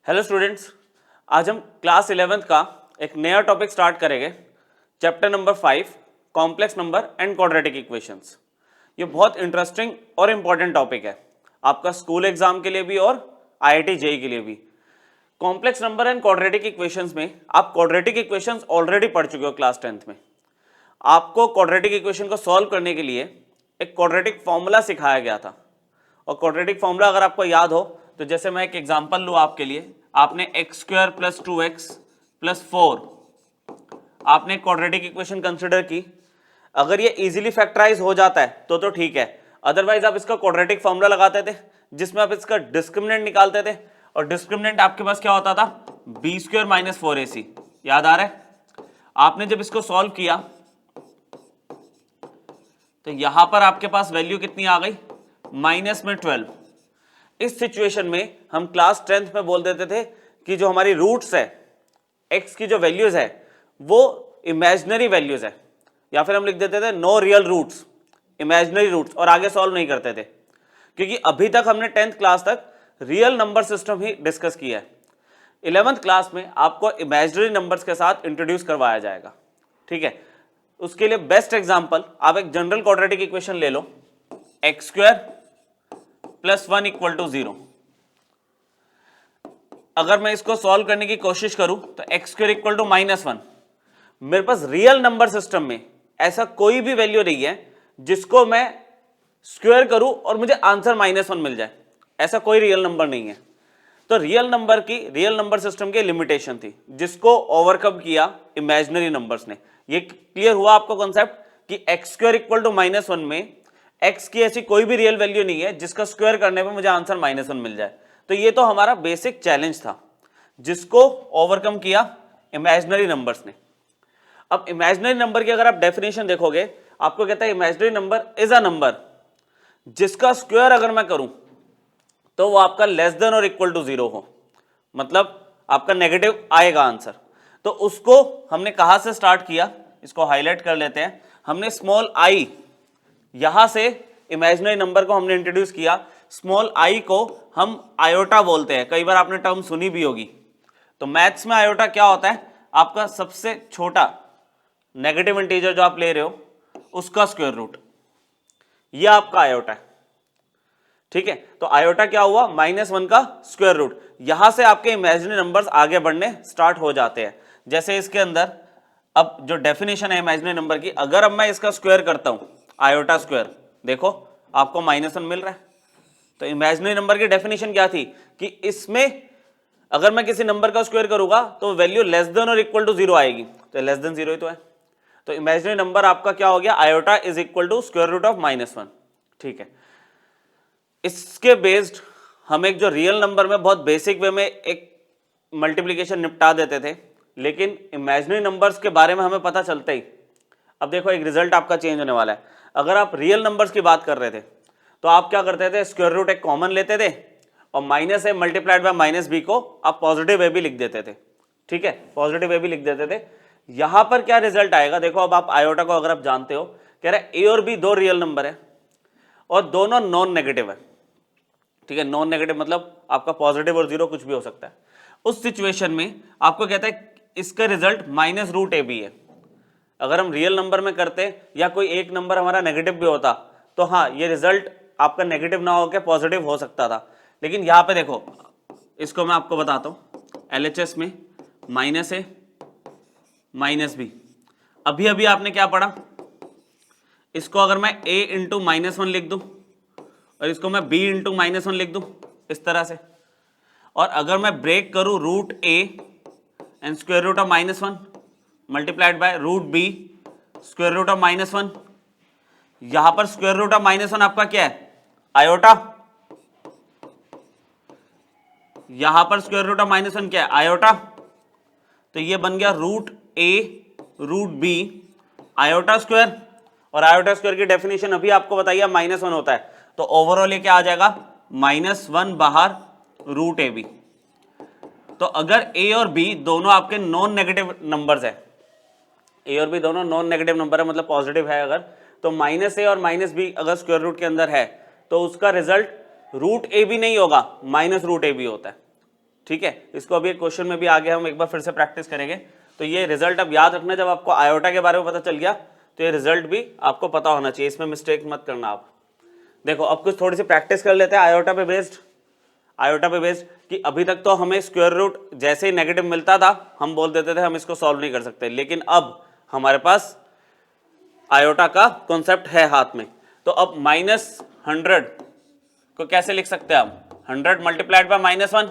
Hello students, आज हम class 11th का एक नया टॉपिक स्टार्ट करेंगे। Chapter number 5 complex number and quadratic equations. ये बहुत इंटरेस्टिंग और इम्पॉर्टेंट टॉपिक है आपका स्कूल एग्जाम के लिए भी और आईआईटी जेईई के लिए भी। Complex number and quadratic equations में आप क्वाड्रेटिक इक्वेशंस ऑलरेडी पढ़ चुके हो क्लास 10th में। आपको क्वाड्रेटिक इक्वेशन को सॉल्व करने के लिए एक क्वाड्रेटिक फॉर्मूला सिखाया गया था, और क्वाड्रेटिक फॉर्मूला अगर आपको याद हो तो जैसे मैं एक एग्जांपल लूँ आपके लिए, आपने x square plus 2x plus 4 आपने क्वाड्रेटिक इक्वेशन कंसिडर की। अगर ये इजीली फैक्टराइज हो जाता है तो ठीक है, अदरवाइज आप इसका क्वाड्रेटिक फॉर्मूला लगाते थे जिसमें आप इसका डिस्क्रिमिनेंट निकालते थे, और डिस्क्रिमिनेंट आपके पास क्या होता था, बी स्क्वायर माइनस 4ac। याद आ रहा है? आपने जब इसको सॉल्व किया तो यहां पर आपके पास वैल्यू कितनी आ गई, माइनस में 12। इस सिचुएशन में हम क्लास 10th में बोल देते थे कि जो हमारी रूट्स है, x की जो वैल्यूज है वो इमेजिनरी वैल्यूज है, या फिर हम लिख देते थे no real roots, imaginary roots, और आगे सॉल्व नहीं करते थे क्योंकि अभी तक हमने 10th क्लास तक रियल नंबर सिस्टम ही डिस्कस किया है। 11th क्लास में आपको इमेजिनरी नंबर्स के साथ इंट्रोड्यूस करवाया जाएगा, ठीक है। उसके लिए बेस्ट एग्जांपल आप एक जनरल क्वाड्रेटिक इक्वेशन ले लो, X square plus 1 equal to 0। अगर मैं इसको सॉल्व करने की कोशिश करूं तो एक्स स्क्वायर इक्वल टू -1। मेरे पास रियल नंबर सिस्टम में ऐसा कोई भी वैल्यू नहीं है जिसको मैं स्क्वायर करूं और मुझे आंसर -1 मिल जाए, ऐसा कोई रियल नंबर नहीं है। तो रियल नंबर सिस्टम की लिमिटेशन थी जिसको ओवरकम किया इमेजिनरी नंबर्स ने। ये क्लियर हुआ आपको कॉन्सेप्ट कि एक्स स्क्वायर इक्वल टू -1 में x की ऐसी कोई भी रियल वैल्यू नहीं है जिसका स्क्वायर करने पे मुझे आंसर -1 मिल जाए। तो ये तो हमारा बेसिक चैलेंज था जिसको ओवरकम किया इमेजिनरी नंबर्स ने। अब इमेजिनरी नंबर की अगर आप डेफिनेशन देखोगे, आपको कहता है imaginary number is a number जिसका स्क्वायर अगर मैं करूं तो वो आपका लेस देन और इक्वल टू 0 हो, मतलब आपका नेगेटिव आएगा आंसर। तो उसको हमने कहां से स्टार्ट किया, इसको हाईलाइट कर लेते हैं। हमने स्मॉल आई, यहां से इमेजिनरी नंबर को हमने इंट्रोड्यूस किया। स्मॉल आई को हम आयोटा बोलते हैं, कई बार आपने टर्म सुनी भी होगी। तो मैथ्स में आयोटा क्या होता है, आपका सबसे छोटा नेगेटिव इंटीजर जो आप ले रहे हो उसका स्क्वायर रूट, ये आपका आयोटा है, ठीक है। तो आयोटा क्या हुआ, -1 का स्क्वायर रूट। यहां से आपके इमेजिनरी नंबर्स आगे बढ़ने स्टार्ट हो जाते हैं। जैसे इसके अंदर अब जो डेफिनेशन है इमेजिनरी नंबर की, अगर अब मैं इसका स्क्वायर करता हूं आयोटा स्क्वायर, देखो आपको -1 मिल रहा है। तो इमेजिनरी नंबर की डेफिनेशन क्या थी कि इसमें अगर मैं किसी नंबर का स्क्वायर करूंगा तो वैल्यू लेस देन और इक्वल टू 0 आएगी, तो लेस देन 0 ही तो है। तो इमेजिनरी नंबर आपका क्या हो गया, iota is equal to square root of -1, ठीक है। इसके बेस्ड हम एक जो रियल नंबर में बहुत बेसिक वे में एक मल्टीप्लीकेशन निपटा देते थे, लेकिन इमेजिनरी नंबर्स के बारे में हमें पता चलता ही, अब देखो एक रिजल्ट आपका चेंज होने वाला है। अगर आप रियल नंबर्स की बात कर रहे थे तो आप क्या करते थे, स्क्वायर रूट एक कॉमन लेते थे और minus A multiplied by -b को आप पॉजिटिव ए भी लिख देते थे, ठीक है, पॉजिटिव ए भी लिख देते थे। यहां पर क्या रिजल्ट आएगा, देखो अब आप आयोटा को अगर आप जानते हो, कह रहे ए और बी दो रियल नंबर है और दोनों नॉन नेगेटिव है, ठीक है। नॉन नेगेटिव मतलब आपका पॉजिटिव और 0 कुछ भी हो सकता है। उस सिचुएशन में आपको कहता है इसका रिजल्ट -√ab है। अगर हम रियल नंबर में करते या कोई एक नंबर हमारा नेगेटिव भी होता तो हाँ, ये रिजल्ट आपका नेगेटिव ना होकर पॉजिटिव हो सकता था। लेकिन यहां पे देखो, इसको मैं आपको बताता हूं, LHS में -a -b, अभी अभी आपने क्या पढ़ा, इसको अगर मैं a इंटू -1 लिख दूं और इसको मैं b इंटू -1 लिख दूं इस तरह से, और अगर मैं ब्रेक करूं √a and square root of -1 multiplied by √b square root of -1, यहां पर स्क्वायर रूट ऑफ -1 आपका क्या है, आयोटा, यहां पर स्क्वायर रूट ऑफ -1 क्या है, आयोटा। तो ये बन गया √a √b आयोटा स्क्वायर, और आयोटा स्क्वायर की डेफिनेशन अभी आपको बताइए -1 होता है, तो ओवरऑल ये क्या आ जाएगा, -1 बाहर √ab। तो अगर a और b दोनों आपके नॉन नेगेटिव नंबर्स है, a और b दोनों नॉन नेगेटिव नंबर है मतलब पॉजिटिव है अगर, तो -a और -b अगर स्क्वायर रूट के अंदर है तो उसका रिजल्ट √ab नहीं होगा, -√ab होता है। ठीक है, इसको अभी क्वेश्चन में भी आगे हम एक बार फिर से प्रैक्टिस करेंगे। तो ये रिजल्ट अब याद रखना, जब आपको आयोटा के बारे में पता चल गया तो ये रिजल्ट भी आपको पता होना चाहिए, इसमें मिस्टेक मत करना आप। देखो अब कुछ थोड़ी सी प्रैक्टिस कर लेते हैं आयोटा पे बेस्ड कि अभी तक तो हमें स्क्वायर रूट जैसे ही नेगेटिव मिलता था हम बोल देते थे हम इसको सॉल्व नहीं कर सकते, लेकिन अब हमारे पास आयोटा का कॉन्सेप्ट है हाथ में। तो अब -100 को कैसे लिख सकते हैं हम, 100 मल्टीप्लाइड बाय -1,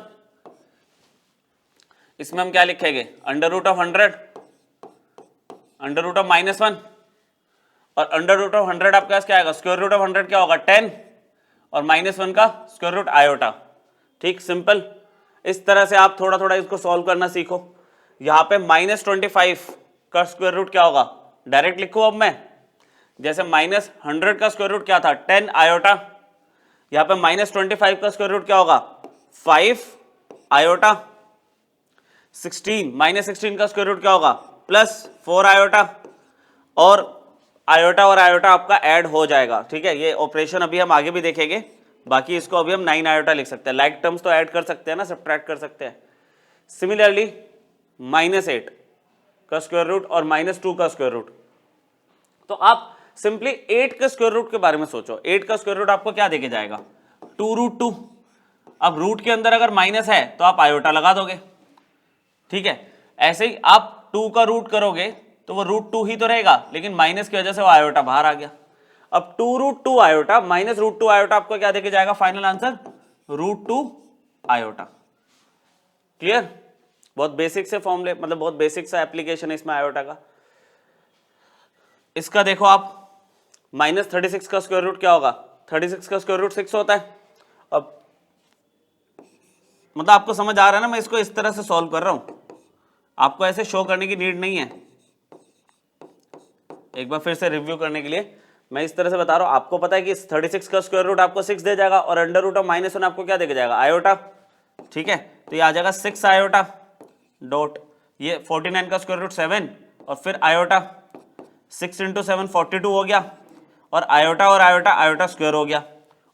इसमें हम क्या लिखेंगे, under root of 100 under root of -1, और अंडर रूट ऑफ 100 आपके पास क्या आएगा, स्क्वायर रूट ऑफ 100 क्या होगा 10, और -1 का स्क्वायर रूट आयोटा। ठीक, सिंपल। इस तरह से आप थोड़ा थोड़ा इसको सॉल्व करना सीखो। यहाँ पे -25 का स्क्वायर रूट क्या होगा, डायरेक्ट लिखो अब मैं, जैसे -100 का स्क्वायर रूट क्या था 10 आयोटा, यहाँ पे -25 का स्क्वायर रूट क्या होगा 5 आयोटा, 16 का स्क्वायर रूट क्या होगा +4 आयोटा, और आयोटा आपका ऐड हो जाएगा। ठीक है, ये ऑपरेशन अभी हम आगे भी देखेंगे, बाकी इसको अभी हम 9 आयोटा लिख सकते हैं, लाइक टर्म्स तो ऐड कर सकते हैं ना, सब्ट्रैक्ट कर सकते हैं। सिमिलरली -8 का स्क्वायर रूट और -2 का स्क्वायर रूट, तो आप सिंपली 8 के स्क्वायर रूट के बारे में सोचो। 8 का स्क्वायर रूट आपको क्या देके जाएगा 2√2। अब रूट के अंदर अगर माइनस है तो आप आयोटा लगा दोगे। ठीक है, ऐसे ही आप 2 का रूट करोगे तो वो √2 ही तो रहेगा, लेकिन माइनस की वजह से वो आयोटा बाहर आ गया। अब 2√2 आयोटा -√2 आयोटा आपको क्या देके जाएगा, फाइनल आंसर √2 आयोटा। क्लियर, बहुत बेसिक से फॉर्मूले, मतलब बहुत बेसिक सा एप्लीकेशन है इसमें आयोटा का। इसका देखो आप -36 का स्क्वायर रूट क्या होगा, 36 का स्क्वायर रूट 6 होता है। अब मतलब आपको समझ आ रहा है ना, मैं इसको इस तरह से सॉल्व कर रहा हूं, आपको ऐसे शो करने की नीड नहीं है। एक बार फिर से रिव्यू करने के लिए मैं इस तरह से बता रहा हूं, आपको पता है कि 36 का स्क्वायर रूट आपको 6 दे जाएगा, और अंडर रूट ऑफ -1 आपको क्या देके जाएगा आयोटा। ठीक है, तो ये आ जाएगा 6 आयोटा डॉट, ये 49 का स्क्वायर रूट 7 और फिर आयोटा, 6 × 7 42 हो गया, और आयोटा स्क्वायर हो गया,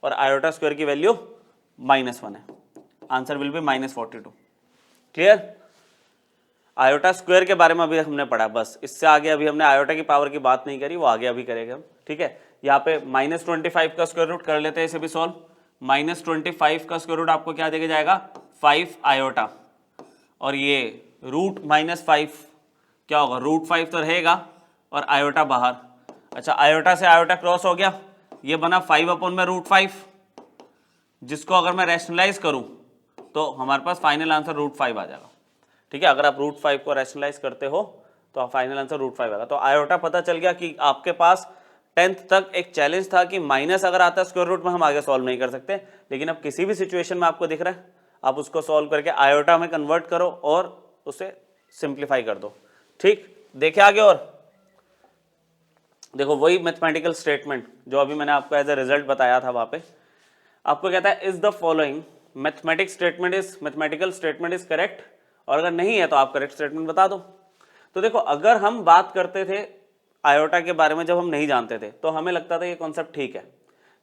और आयोटा स्क्वायर की वैल्यू -1 है, answer will be -42। Clear, iota square के बारे में अभी हमने पढ़ा, बस इससे आगे अभी हमने आयोटा की पावर की बात नहीं करी, वो आगे अभी करेंगे हम। ठीक है, यहाँ पे -25 का स्क्वायर रूट कर लेते हैं इसे भी सॉल्व। -25 का स्क्वायर रूट आपको क्या देके जाएगा 5 आयोटा, और ये रूट -5 क्या होगा, √5 तो रहेगा और आयोटा बाहर। अच्छा, आयोटा से आयोटा क्रॉस हो गया, ये बना 5/√5, जिसको अगर मैं रैशनलाइज करूं तो हमारे पास फाइनल आंसर √5 आ जाएगा। ठीक है, अगर आप √5 को रैशनलाइज करते हो तो फाइनल आंसर √5 आएगा। तो आयोटा पता चल गया कि आपके पास 10th तक एक चैलेंज था कि माइनस अगर आता है स्क्वायर रूट में हम आगे सॉल्व नहीं कर सकते, लेकिन अब किसी भी सिचुएशन में आपको दिख रहा है आप उसको सॉल्व करके आयोटा में कन्वर्ट करो और उसे सिंप्लीफाई कर दो। ठीक, देखे आगे, और देखो वही मैथमेटिकल स्टेटमेंट जो अभी मैंने आपको एज ए रिजल्ट बताया था, वहां पे आपको कहता है is the following mathematical statement is correct, और अगर नहीं है तो आप करेक्ट स्टेटमेंट बता दो। तो देखो, अगर हम बात करते थे आयोटा के बारे में जब हम नहीं जानते थे तो हमें लगता था ये कॉन्सेप्ट ठीक है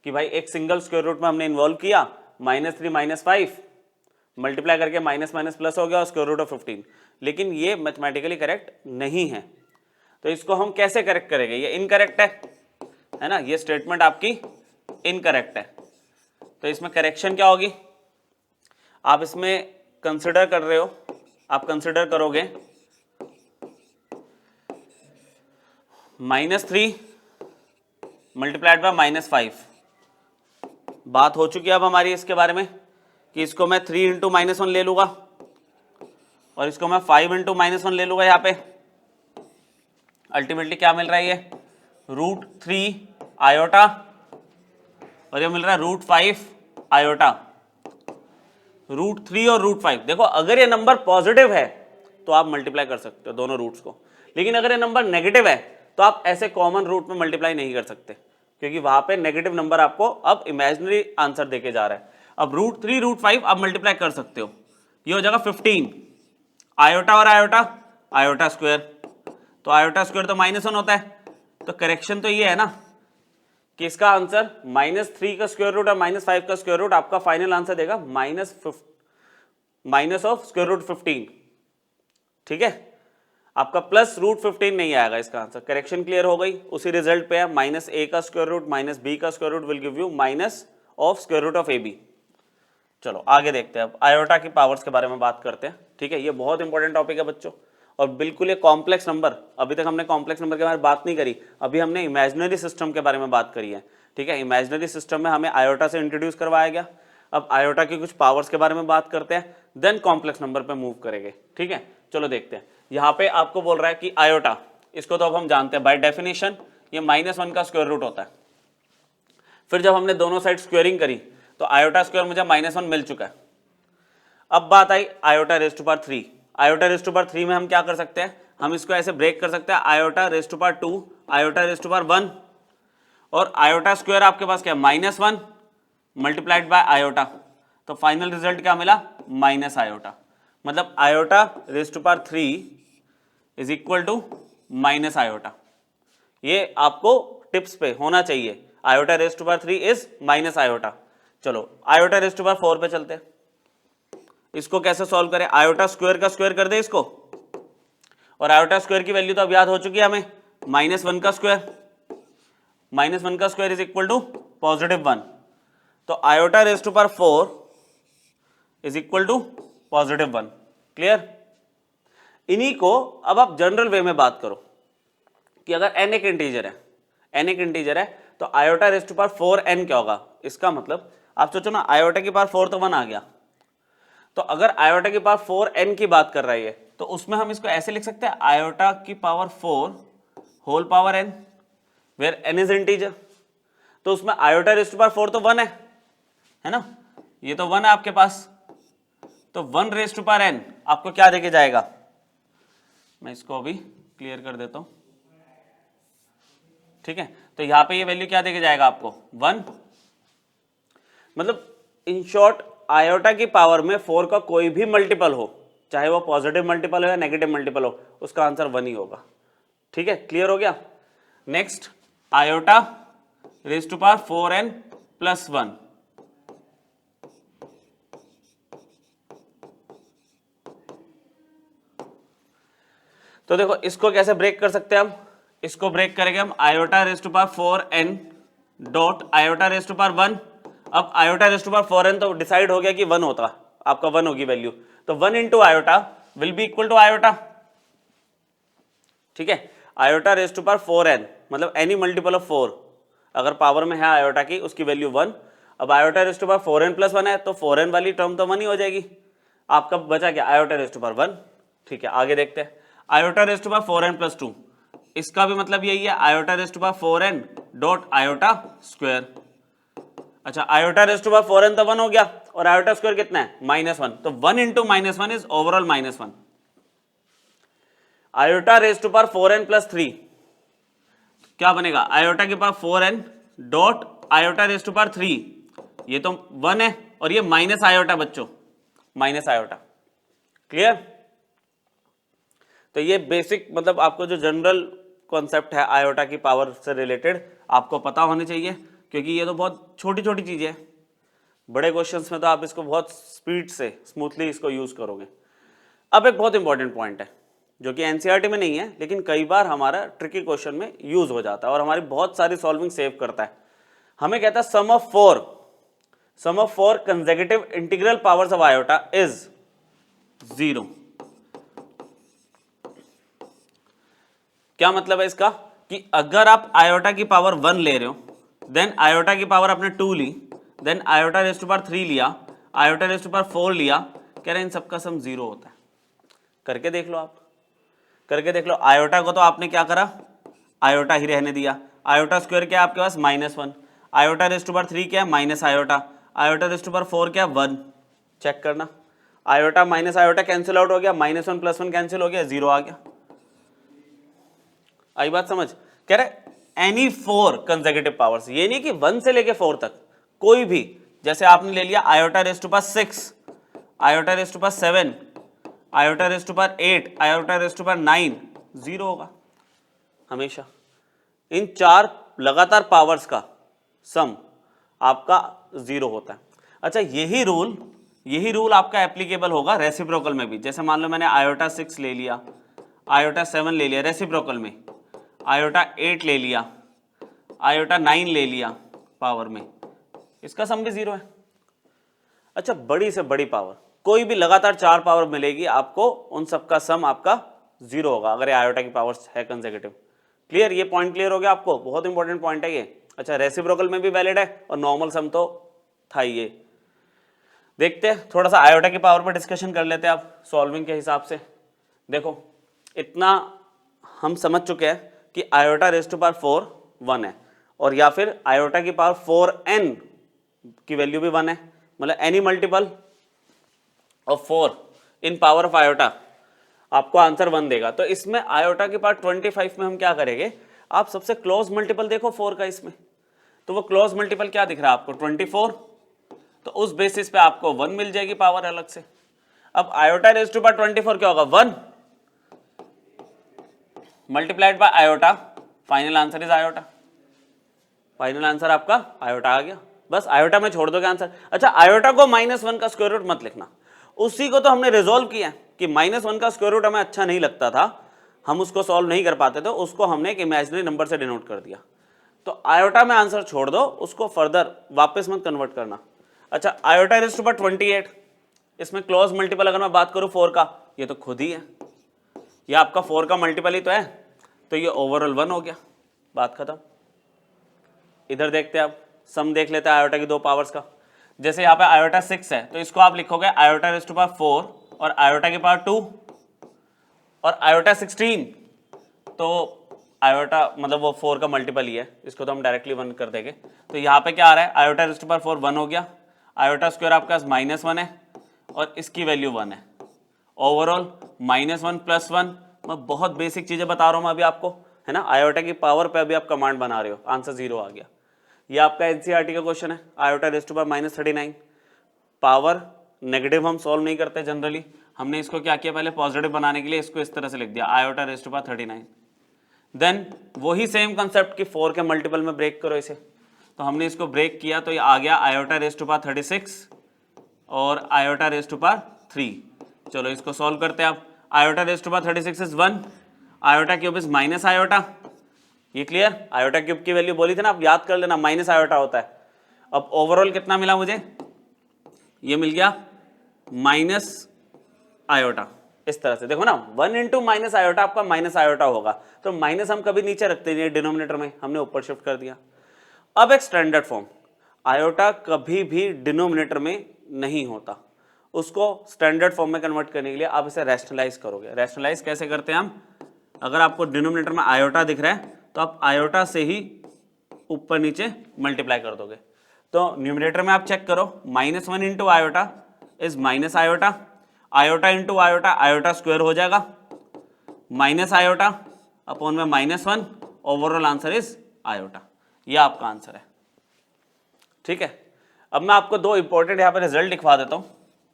कि भाई एक सिंगल स्क्वायर रूट में हमने इन्वॉल्व किया, -3 -5 मल्टीप्लाई करके माइनस माइनस प्लस हो गया और स्क्वायर रूट ऑफ 15, लेकिन ये मैथमेटिकली करेक्ट नहीं है। तो इसको हम कैसे करेक्ट करेंगे, ये इनकरेक्ट है ना, ये स्टेटमेंट आपकी इनकरेक्ट है। तो इसमें करेक्शन क्या होगी, आप इसमें कंसिडर कर रहे हो, आप कंसिडर करोगे -3 मल्टीप्लाइड बाय -5। बात हो चुकी है अब हमारी इसके बारे में कि इसको मैं 3 × -1 ले लूंगा और इसको मैं 5 × -1 ले लूंगा। यहाँ पे अल्टीमेटली क्या मिल रहा है, ये √3 आयोटा और ये मिल रहा है √5 आयोटा। √3 और √5, देखो अगर ये नंबर पॉजिटिव है तो आप मल्टीप्लाई कर सकते हो दोनों रूट्स को, लेकिन अगर ये नंबर नेगेटिव है तो आप ऐसे कॉमन रूट में मल्टीप्लाई नहीं कर सकते, क्योंकि वहां पे नेगेटिव नंबर आपको अब इमेजिनरी आंसर देके जा रहा है। अब √3 √5 आप मल्टीप्लाई कर सकते हो, ये हो जाएगा 15 आयोटा और आयोटा स्क्वायर, तो आयोटा स्क्वायर तो -1 होता है। तो करेक्शन तो ये है ना कि इसका आंसर -3 का स्क्वायर रूट और -5 का स्क्वायर रूट आपका फाइनल आंसर देगा माइनस ऑफ स्क्वायर रूट 15, ठीक है, आपका प्लस रूट 15 नहीं आएगा इसका आंसर। करेक्शन क्लियर हो गई, उसी रिजल्ट पे है, माइनस ए का स्क्वायर रूट माइनस बी का square root will give you minus of square root of a b. चलो आगे देखते हैं, अब आयोटा की पावर्स के बारे में बात करते हैं, ठीक है। ये बहुत इंपॉर्टेंट टॉपिक है बच्चों, और बिल्कुल ये कॉम्प्लेक्स नंबर, अभी तक हमने कॉम्प्लेक्स नंबर के बारे में बात नहीं करी, अभी हमने इमेजिनरी सिस्टम के बारे में बात करी है, ठीक है। इमेजिनरी सिस्टम में हमें आयोटा से इंट्रोड्यूस करवाया गया, अब आयोटा की कुछ पावर्स के बारे में बात करते हैं, देन कॉम्प्लेक्स नंबर पे मूव करेंगे, ठीक है। चलो देखते हैं, यहाँ पे आपको बोल रहा है कि आयोटा, इसको तो अब हम जानते हैं बाय डेफिनेशन ये -1 का स्क्वायर रूट होता है। फिर जब हमने दोनों साइड स्क्वेयरिंग करी तो आयोटा स्क्वायर मुझे -1 मिल चुका है। अब बात आई iota raise to power 3। Iota raise to power 3 में हम क्या कर सकते हैं, हम इसको ऐसे ब्रेक कर सकते हैं, iota raise to power 2, iota raise to power 1, और आयोटा स्क्वायर आपके पास क्या है, -1 मल्टीप्लाइड बाय आयोटा, तो फाइनल रिजल्ट क्या मिला, माइनस आयोटा। मतलब iota raise to power 3 is equal to minus iota. ये आपको टिप्स पे होना चाहिए, iota raise to power 3 is minus iota. चलो आयोटा रेज़ टू पावर 4 पे चलते हैं, इसको कैसे सॉल्व करें, आयोटा स्क्वायर का स्क्वायर कर दे इसको, और आयोटा स्क्वायर की वैल्यू तो अब याद हो चुकी है हमें, -1 का स्क्वायर, -1 का स्क्वायर इज इक्वल टू +1, तो iota raise to power 4 is equal to +1। Clear. इन्हीं को अब आप जनरल वे में बात करो कि अगर n एक इंटीजर है, n एक इंटीजर है, तो iota raise to power 4n क्या होगा। इसका मतलब आप सोचो ना, आयोटा की पावर 4 तो 1 आ गया, तो अगर आयोटा की पावर 4n की बात कर रही है तो उसमें हम इसको ऐसे लिख सकते हैं, आयोटा की power 4 whole power n, where n is integer. तो उसमें आयोटा रेज़ टू पावर 4 तो 1 है ना, ये तो 1 है आपके पास, तो 1 रेज़ टू पावर n आपको क्या देके जाएगा, मैं इसको अभी क्लियर कर देता हूं, ठीक है। तो यहां पे ये वैल्यू क्या देके जाएगा आपको, 1। मतलब इन शॉर्ट आयोटा की पावर में 4 का कोई भी मल्टीपल हो, चाहे वो पॉजिटिव मल्टीपल हो या नेगेटिव मल्टीपल हो, उसका आंसर 1 ही होगा, ठीक है। क्लियर हो गया। Next iota raise to power 4n + 1, तो देखो इसको कैसे ब्रेक कर सकते हैं हम, इसको ब्रेक करेंगे हम, iota raise to power 4n dot iota raise to power 1। अब iota raise to power 4n तो डिसाइड हो गया कि 1 होता, आपका 1 होगी वैल्यू, तो 1 into iota will be equal to iota, ठीक है। Iota raise to power 4n मतलब एनी मल्टीपल ऑफ 4, अगर पावर में है आयोटा की उसकी वैल्यू 1। अब iota raise to power 4n + 1 है, तो 4n वाली टर्म तो 1 ही हो जाएगी, आपका बचा क्या, आयोटा रेज़ टू पावर 1, ठीक है। आगे देखते हैं, iota raise to power 4n + 2, इसका भी मतलब यही है, iota raise to power 4n dot iota square. अच्छा iota raise to power 4n तो 1 हो गया, और आयोटा स्क्वायर कितना है, -1, तो 1 into -1 is overall -1। Iota raise to power 4n + 3 क्या बनेगा, आयोटा के power 4n dot iota raise to power 3, ये तो 1 है, और ये माइनस आयोटा बच्चों, माइनस आयोटा। क्लियर। तो ये बेसिक मतलब आपको जो जनरल कॉन्सेप्ट है आयोटा की पावर से रिलेटेड आपको पता होने चाहिए, क्योंकि ये तो बहुत छोटी छोटी चीजें हैं, बड़े क्वेश्चंस में तो आप इसको बहुत स्पीड से स्मूथली इसको यूज करोगे। अब एक बहुत इंपॉर्टेंट पॉइंट है जो कि एनसीईआरटी में नहीं है, लेकिन कई बार हमारा ट्रिकी क्वेश्चन में यूज हो जाता है और हमारी बहुत सारी सॉल्विंग सेव करता है। हमें कहता है sum of 4 consecutive integral powers of iota is 0। क्या मतलब है इसका, कि अगर आप आयोटा की पावर 1 ले रहे हो, देन आयोटा की पावर आपने 2 ली, then iota raise to power 3 लिया, आयोटा रेज़ टू पावर 4 लिया, कह रहे हैं इन सबका सम 0 होता है। करके देख लो, आप करके देख लो। आयोटा को तो आपने क्या करा, आयोटा ही रहने दिया। आयोटा स्क्वायर क्या है आपके पास, -1। आयोटा रेज़ टू पावर 3 क्या है, minus iota. Iota raise to power 4 क्या है, 1। चेक करना, iota minus iota cancel out हो गया, -1 + 1 कैंसिल हो गया, 0 आ गया। आई बात समझ। कह रहे एनी 4 कंसेक्यूटिव पावर्स, ये नहीं कि 1 से लेके 4 तक, कोई भी, जैसे आपने ले लिया iota raise to power 6, iota raise to power 7, iota raise to power 8, iota raise to power 9, 0 होगा हमेशा। इन 4 लगातार पावर्स का सम आपका 0 होता है। अच्छा यही रूल यही रूल आपका एप्लीकेबल होगा रेसिप्रोकल में भी। जैसे मान लो मैंने आयोटा 6 ले लिया, आयोटा 7 ले लिया रेसिप्रोकल में, आयोटा 8 ले लिया, आयोटा 9 ले लिया पावर में, इसका सम भी 0 है। अच्छा, बड़ी से बड़ी पावर, कोई भी लगातार 4 पावर मिलेगी आपको, उन सबका सम आपका 0 होगा अगर ये आयोटा की पावर्स है कंसेक्यूटिव। क्लियर? ये पॉइंट क्लियर हो गया आपको? बहुत इंपॉर्टेंट पॉइंट है ये। अच्छा, रेसिप्रोकल में भी वैलिड है और नॉर्मल सम तो था ही ये। देखते हैं थोड़ा सा आयोटा की पावर पर डिस्कशन कर लेते हैं आप सॉल्विंग के हिसाब से। देखो, इतना हम समझ चुके हैं कि आयोटा रेज़ टू पावर 4 1 है, और या फिर आयोटा की पावर 4n की वैल्यू भी 1 है, मतलब any multiple of 4 in power of iota आपको आंसर 1 देगा। तो इसमें आयोटा की पावर 25 में हम क्या करेंगे, आप सबसे क्लोज मल्टीपल देखो 4 का इसमें, तो वो क्लोज मल्टीपल क्या दिख रहा है आपको 24, तो उस बेसिस पे आपको 1 मिल जाएगी पावर अलग से। अब आयोटा रेज़ टू पावर 24 क्या होगा 1 multiplied by iota, final answer is iota. Final answer आपका आयोटा आ गया, बस आयोटा में छोड़ दोगे आंसर। अच्छा, आयोटा को -1 का स्क्वायर रूट मत लिखना, उसी को तो हमने रिजोल्व किया कि -1 का स्क्वायर रूट हमें अच्छा नहीं लगता था, हम उसको सॉल्व नहीं कर पाते थे, उसको हमने एक इमेजिनरी नंबर से डिनोट कर दिया। तो आयोटा में आंसर छोड़ दो, उसको फर्दर वापस मत कन्वर्ट करना। अच्छा, आयोटा रेज़ टू पावर 28, इसमें क्लोज मल्टीपल अगर मैं बात करूं 4 का, ये तो खुद ही है, ये आपका 4 का मल्टीपल ही तो है, तो ये ओवरऑल 1 हो गया, बात खत्म। इधर देखते हैं, आप सम देख लेते हैं आयोटा की 2 पावर्स का। जैसे यहाँ पे आयोटा 6 है, तो इसको आप लिखोगे आयोटा रेज़ टू पावर 4 और आयोटा की पावर 2, और आयोटा 16 तो आयोटा मतलब वो 4 का मल्टीपल ही है, इसको तो हम डायरेक्टली 1 कर देंगे। तो यहाँ पे क्या आ रहा है, आयोटा रेज़ टू पावर 4 1 हो गया, आयोटा स्क्वायर आपका -1 है और इसकी वैल्यू 1 है, ओवरऑल -1 + 1। मैं बहुत बेसिक चीजें बता रहा हूँ मैं अभी आपको, है ना। आयोटा की पावर पे अभी आप कमांड बना रहे हो, आंसर 0 आ गया। ये आपका एनसीईआरटी का क्वेश्चन है, iota raise to power -39। Power negative हम सॉल्व नहीं करते जनरली, हमने इसको क्या किया, पहले पॉजिटिव बनाने के लिए इसको इस तरह से लिख दिया, iota raise to power 39। Then वही सेम कंसेप्ट कि 4 के मल्टीपल में ब्रेक करो इसे, तो हमने इसको ब्रेक किया, तो ये आ गया आयोटा रेज़ टू पावर 36 और आयोटा रेज़ टू पावर 3। चलो इसको सॉल्व करते हैं आप। Iota raise to power 36 is 1, iota cube is minus iota, ये क्लियर। आयोटा क्यूब की वैल्यू बोली थी ना, आप याद कर लेना, माइनस आयोटा होता है। अब ओवरऑल कितना मिला मुझे, ये मिल गया माइनस आयोटा, इस तरह से देखो ना, 1 × माइनस आयोटा आपका माइनस आयोटा होगा, तो माइनस हम कभी नीचे रखते नहीं डिनोमिनेटर में, हमने ऊपर शिफ्ट कर दिया। अब एक स्टैंडर्ड फॉर्म, आयोटा कभी भी डिनोमिनेटर में नहीं होता, उसको स्टैंडर्ड फॉर्म में कन्वर्ट करने के लिए आप इसे रैशनलाइज करोगे। रैशनलाइज कैसे करते हैं हम, अगर आपको डिनोमिनेटर में आयोटा दिख रहा है तो आप आयोटा से ही ऊपर नीचे मल्टीप्लाई कर दोगे। तो न्यूमरेटर में आप चेक करो, -1 × iota is minus iota, iota into iota, iota square हो जाएगा, माइनस आयोटा अपॉन में -1, ओवरऑल आंसर इज आयोटा। ये आपका आंसर है, ठीक है। अब मैं आपको 2 इंपॉर्टेंट यहाँ पे रिजल्ट दिखवा देता हूँ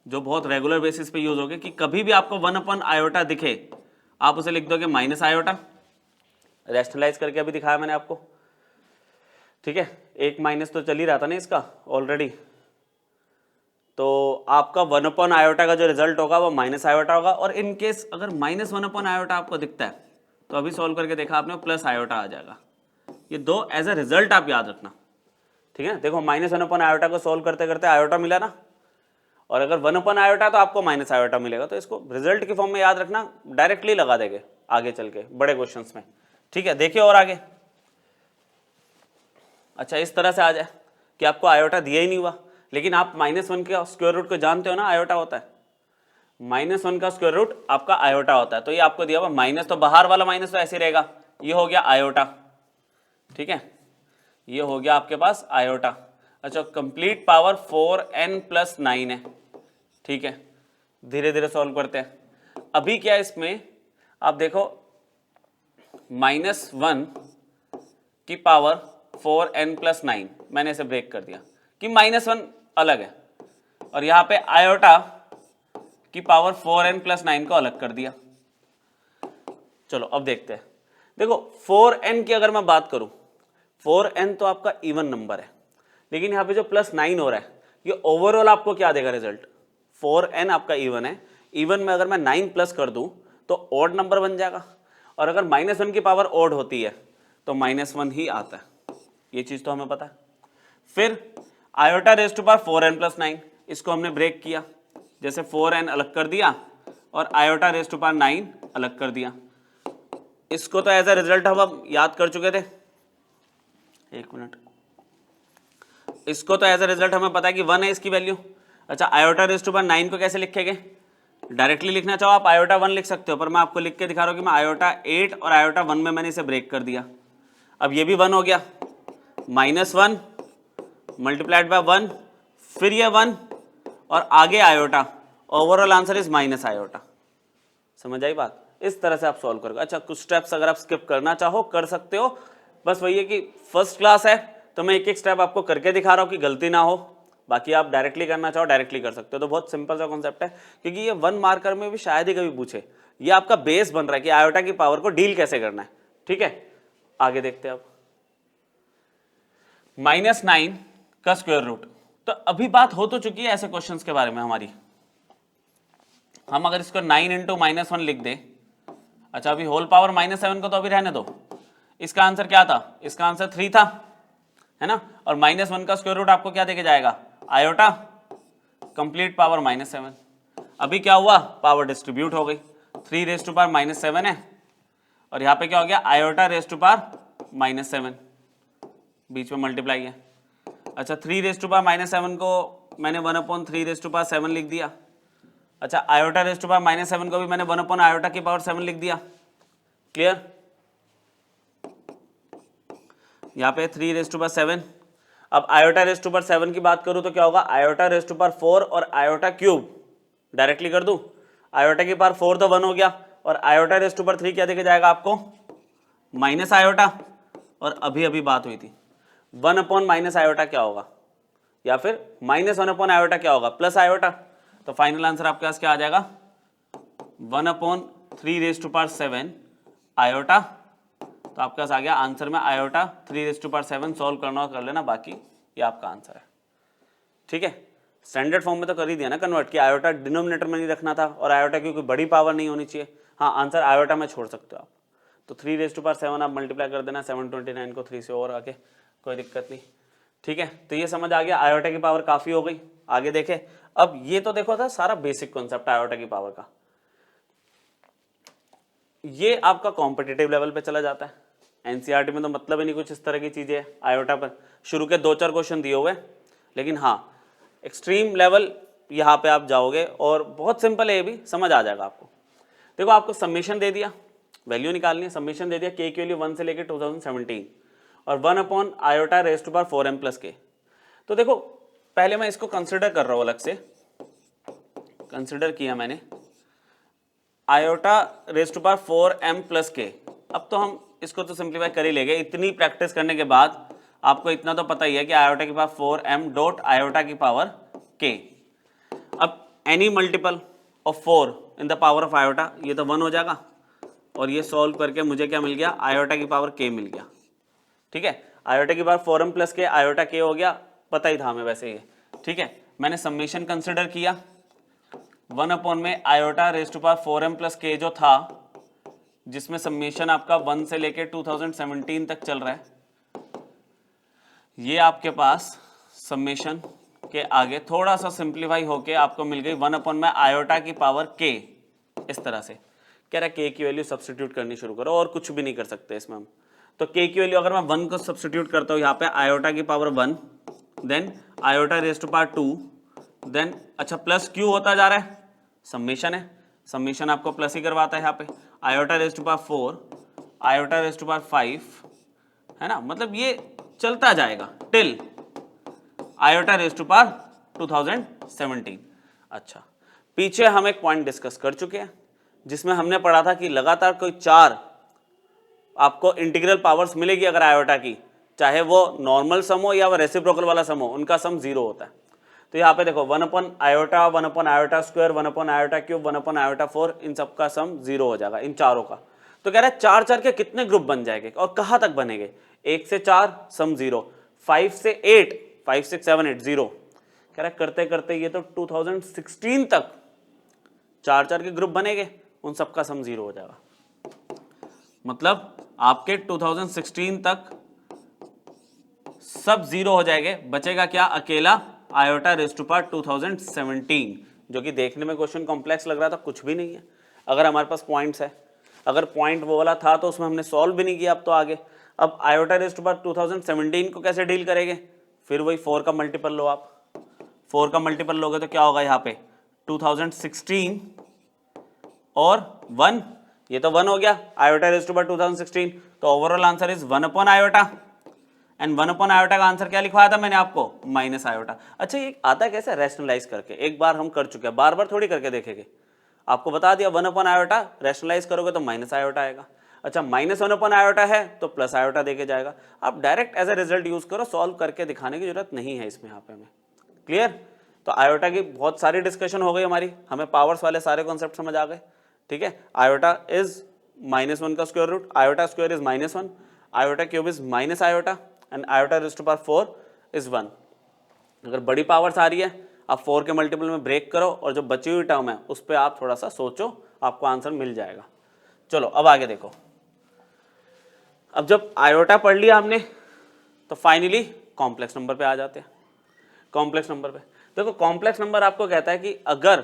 जो बहुत रेगुलर बेसिस पे यूज होगे, कि कभी भी आपको 1/आयोटा दिखे आप उसे लिख दोगे माइनस आयोटा, रेशनलाइज करके अभी दिखाया मैंने आपको, ठीक है। एक माइनस तो चल ही रहा था ना इसका ऑलरेडी, तो आपका 1/आयोटा का जो रिजल्ट होगा वो माइनस आयोटा होगा। और इन केस अगर -1/आयोटा आपको दिखता है तो अभी सॉल्व करके देखा आपने, प्लस आयोटा आ जाएगा। ये 2 एज अ रिजल्ट आप याद रखना, ठीक है। देखो -1/आयोटा को सॉल्व करते करते आयोटा मिला ना, और अगर 1/आयोटा तो आपको माइनस आयोटा मिलेगा, तो इसको रिजल्ट की फॉर्म में याद रखना, डायरेक्टली लगा देंगे आगे चल के बड़े क्वेश्चंस में, ठीक है। देखिए और आगे, अच्छा इस तरह से आ जाए कि आपको आयोटा दिया ही नहीं हुआ, लेकिन आप -1 के स्क्वायर रूट को जानते हो ना, आयोटा होता है, -1 का स्क्वायर रूट आपका आयोटा होता है। तो ये आपको दिया हुआ माइनस, तो बाहर वाला माइनस तो ऐसे रहेगा, ये हो गया आयोटा, ठीक है, ये हो गया आपके पास आयोटा। अच्छा, कंप्लीट पावर 4n + 9 है, ठीक है। धीरे धीरे सॉल्व करते हैं। अभी क्या इसमें आप देखो, -1 की पावर 4n + 9 मैंने इसे ब्रेक कर दिया कि -1 अलग है, और यहाँ पे आयोटा की पावर 4n + 9 को अलग कर दिया। चलो अब देखते हैं। देखो 4n की अगर मैं बात करूं, 4n तो आपका इवन नंबर है, लेकिन यहाँ पे जो +9 हो रहा है, ये ओवरऑल आपको क्या देगा रिजल्ट, 4n आपका इवन है, इवन में अगर मैं 9 प्लस कर दूं तो ऑड नंबर बन जाएगा, और अगर -1 की पावर ऑड होती है तो -1 ही आता है, ये चीज तो हमें पता है। फिर iota raise to power 4n plus 9, इसको हमने ब्रेक किया, जैसे 4n अलग कर दिया और आयोटा रेज टू पावर 9 अलग कर दिया। इसको तो एज अ रिजल्ट हम याद कर चुके थे, एक मिनट, इसको तो एज अ रिजल्ट हमें पता है कि 1 है इसकी वैल्यू। अच्छा, आयोटा रेज टू पावर 9 को कैसे लिखेंगे? डायरेक्टली लिखना चाहो आप आयोटा 1 लिख सकते हो, पर मैं आपको लिख के दिखा रहा हूं कि मैं आयोटा 8 और आयोटा 1 में मैंने इसे ब्रेक कर दिया। अब ये भी 1 हो गया, -1 मल्टीप्लाइड बाय 1, फिर ये 1 और आगे iota, overall answer is minus iota. समझ आई बात? इस तरह से आप सॉल्व करोगे। अच्छा, कुछ स्टेप्स अगर आप स्किप करना चाहो कर सकते हो, बस वही है कि फर्स्ट क्लास है तो मैं एक एक स्टेप आपको करके दिखा रहा हूँ कि गलती ना हो, बाकी आप डायरेक्टली करना चाहो डायरेक्टली कर सकते हो। तो बहुत सिंपल सा कॉन्सेप्ट है, क्योंकि ये 1 मार्कर में भी शायद ही कभी पूछे, ये आपका बेस बन रहा है कि आयोटा की पावर को डील कैसे करना है। ठीक है, आगे देखते हैं अब। -9 का स्क्वायर रूट, तो अभी बात हो तो चुकी है ऐसे क्वेश्चंस के बारे में हमारी। हम अगर इसको 9 इंटू -1 लिख दें, अच्छा अभी होल पावर -7 को तो अभी रहने दो, इसका आंसर क्या था? इसका आंसर 3 था, है ना, और -1 का स्क्वायर रूट आपको क्या देके जाएगा? Iota complete power -7। अभी क्या हुआ? पावर डिस्ट्रीब्यूट हो गई, 3 रेज टू पावर -7 है, और यहाँ पे क्या हो गया? आयोटा रेज टू पावर -7, बीच में मल्टीप्लाई है। अच्छा, 3 रेज टू पावर -7 को मैंने 1/3 रेज टू पावर 7 लिख दिया। अच्छा, आयोटा रेज टू पावर -7 को भी मैंने 1 आयोटा की पावर 7 लिख दिया। क्लियर? यहाँ पे 3 रेज टू पावर 7। अब आयोटा रेज टू पावर 7 की बात करूं तो क्या होगा? आयोटा रेज टू पावर 4 और आयोटा क्यूब डायरेक्टली कर दूं, आयोटा की पावर 4 तो 1 हो गया, और आयोटा रेज टू पावर 3 क्या देके जाएगा आपको? Minus iota. और अभी अभी बात हुई थी 1 माइनस आयोटा क्या होगा, या फिर -1 आयोटा क्या होगा? Plus iota. तो फाइनल आंसर आपके पास क्या आ जाएगा? 1/3 रेज टू पावर 7 आयोटा। तो आपके पास आ गया आंसर में iota 3 raise to power 7। Solve करना हो कर लेना, बाकी ये आपका आंसर है। ठीक है, स्टैंडर्ड फॉर्म में तो कर ही दिया ना कन्वर्ट, कि आयोटा डिनोमिनेटर में नहीं रखना था और आयोटा की कोई बड़ी पावर नहीं होनी चाहिए। हाँ, आंसर आयोटा में छोड़ सकते हो आप। तो 3 रेज टू पावर 7 आप मल्टीप्लाई कर देना 729 को 3 से और आके, कोई दिक्कत नहीं। ठीक है, तो ये समझ आ गया, आयोटा की पावर काफी हो गई। आगे देखे, अब ये तो देखो था सारा बेसिक कॉन्सेप्ट आयोटा की पावर का, ये आपका कॉम्पिटिटिव लेवल पे चला जाता है। एनसीईआरटी में तो मतलब ही नहीं कुछ इस तरह की चीजें आयोटा पर, शुरू के 2-4 क्वेश्चन दिए हुए, लेकिन हाँ एक्सट्रीम लेवल यहाँ पे आप जाओगे और बहुत सिंपल है, ये भी समझ आ जाएगा आपको। देखो, आपको समेशन दे दिया, वैल्यू निकालनी है, समेशन दे दिया के की वैल्यू 1 से लेकर 2017 और 1 iota raise to power 4m plus के। तो देखो, पहले मैं इसको कंसिडर कर रहा हूँ, अलग से कंसिडर किया मैंने iota raise to power 4m plus के। अब तो हम इसको तो सिंप्लीफाई कर ही लेंगे, इतनी प्रैक्टिस करने के बाद आपको इतना तो पता ही है कि आयोटा की पावर 4m डॉट आयोटा की पावर k। अब any multiple of 4 in the power of iota, ये तो 1 हो जाएगा, और ये सॉल्व करके मुझे क्या मिल गया? आयोटा की पावर k मिल गया। ठीक है, आयोटा की पावर 4m प्लस के, आयोटा k हो गया, पता ही था हमें वैसे ये। ठीक है, मैंने समेशन कंसिडर किया 1 में iota raise to power 4m plus के जो था, जिसमें समेशन आपका 1 से लेके 2017 तक चल रहा है, ये आपके पास समेशन के आगे थोड़ा सा सिंप्लीफाई होके आपको मिल गई 1 में आयोटा की पावर k। इस तरह से कह रहा है k की वैल्यू सब्स्टिट्यूट करनी शुरू करो, और कुछ भी नहीं कर सकते इसमें हम। तो k की वैल्यू अगर मैं 1 को सब्स्टिट्यूट करता हूँ यहाँ पे, आयोटा की power 1, then iota raise to power 2, then अच्छा प्लस q होता जा रहा है, समेशन है, समेशन आपको प्लस ही करवाता है यहाँ पे, iota raise to power 4, iota raise to power 5, है ना, मतलब ये चलता जाएगा till iota raise to power 2017। अच्छा, पीछे हम एक पॉइंट डिस्कस कर चुके हैं जिसमें हमने पढ़ा था कि लगातार कोई 4 आपको इंटीग्रल पावर्स मिलेगी अगर आयोटा की, चाहे वो नॉर्मल सम हो या वो रेसिप्रोकल वाला सम हो, उनका सम 0 होता है। तो यहाँ पे देखो 1 iota, 1 iota square, 1 iota cube, 1 iota 4, इन सब का सम 0 हो जाएगा, इन चारों का। तो कह रहा है 4-4 के कितने ग्रुप बन जाएंगे और कहाँ तक बनेंगे? 1 से 4 सम 0, 5 से 8, 5 6 7 8 0, कह रहा है करते करते ये तो 2016 तक 4 के ग्रुप बनेंगे, उन सबका सम 0 हो जाएगा। मतलब आपके 2016 तक सब 0 हो जाएंगे, बचेगा क्या, अकेला आयोटा रेज़ टू पावर 2017, जो कि देखने में क्वेश्चन कॉम्प्लेक्स लग रहा था, कुछ भी नहीं है अगर हमारे पास पॉइंट्स है। अगर पॉइंट वो वाला था तो उसमें हमने सॉल्व भी नहीं किया। अब तो आगे, अब आयोटा रेज़ टू पावर 2017 को कैसे डील करेंगे, फिर वही 4 का मल्टीपल लो आप, 4 का मल्टीपल लोगे तो क्या होगा यहाँ पे 2016 और 1, ये तो 1 हो गया आयोटा रेज़ टू पावर 2016, तो overall answer is 1 upon iota, and 1 upon iota का आंसर क्या लिखवाया था मैंने आपको, माइनस आयोटा। अच्छा ये आता कैसे, रैशनलाइज करके, एक बार हम कर चुके हैं, बार बार थोड़ी करके देखेंगे। आपको बता दिया 1 अपॉन आयोटा, रैशनलाइज करोगे तो माइनस आयोटा आएगा। अच्छा -1 अपॉन आयोटा है तो प्लस आयोटा देके जाएगा। आप direct as a result use करो, सॉल्व करके दिखाने की जरूरत नहीं है इसमें यहाँ पे हमें। क्लियर? तो आयोटा की बहुत सारी डिस्कशन हो गई हमारी, हमें पावर्स वाले सारे कॉन्सेप्ट समझ आ गए। ठीक है, आयोटा इज -1 का square root, iota square is -1, iota cube is minus iota, and iota raise to power 4 is 1। अगर बड़ी पावर्स आ रही है आप 4 के मल्टीपल में ब्रेक करो और जो बची हुई टर्म है उस पर आप थोड़ा सा सोचो, आपको आंसर मिल जाएगा। चलो अब आगे देखो, अब जब आयोटा पढ़ लिया हमने तो फाइनली कॉम्प्लेक्स नंबर पे आ जाते हैं। कॉम्प्लेक्स नंबर पे देखो, कॉम्प्लेक्स नंबर आपको कहता है कि अगर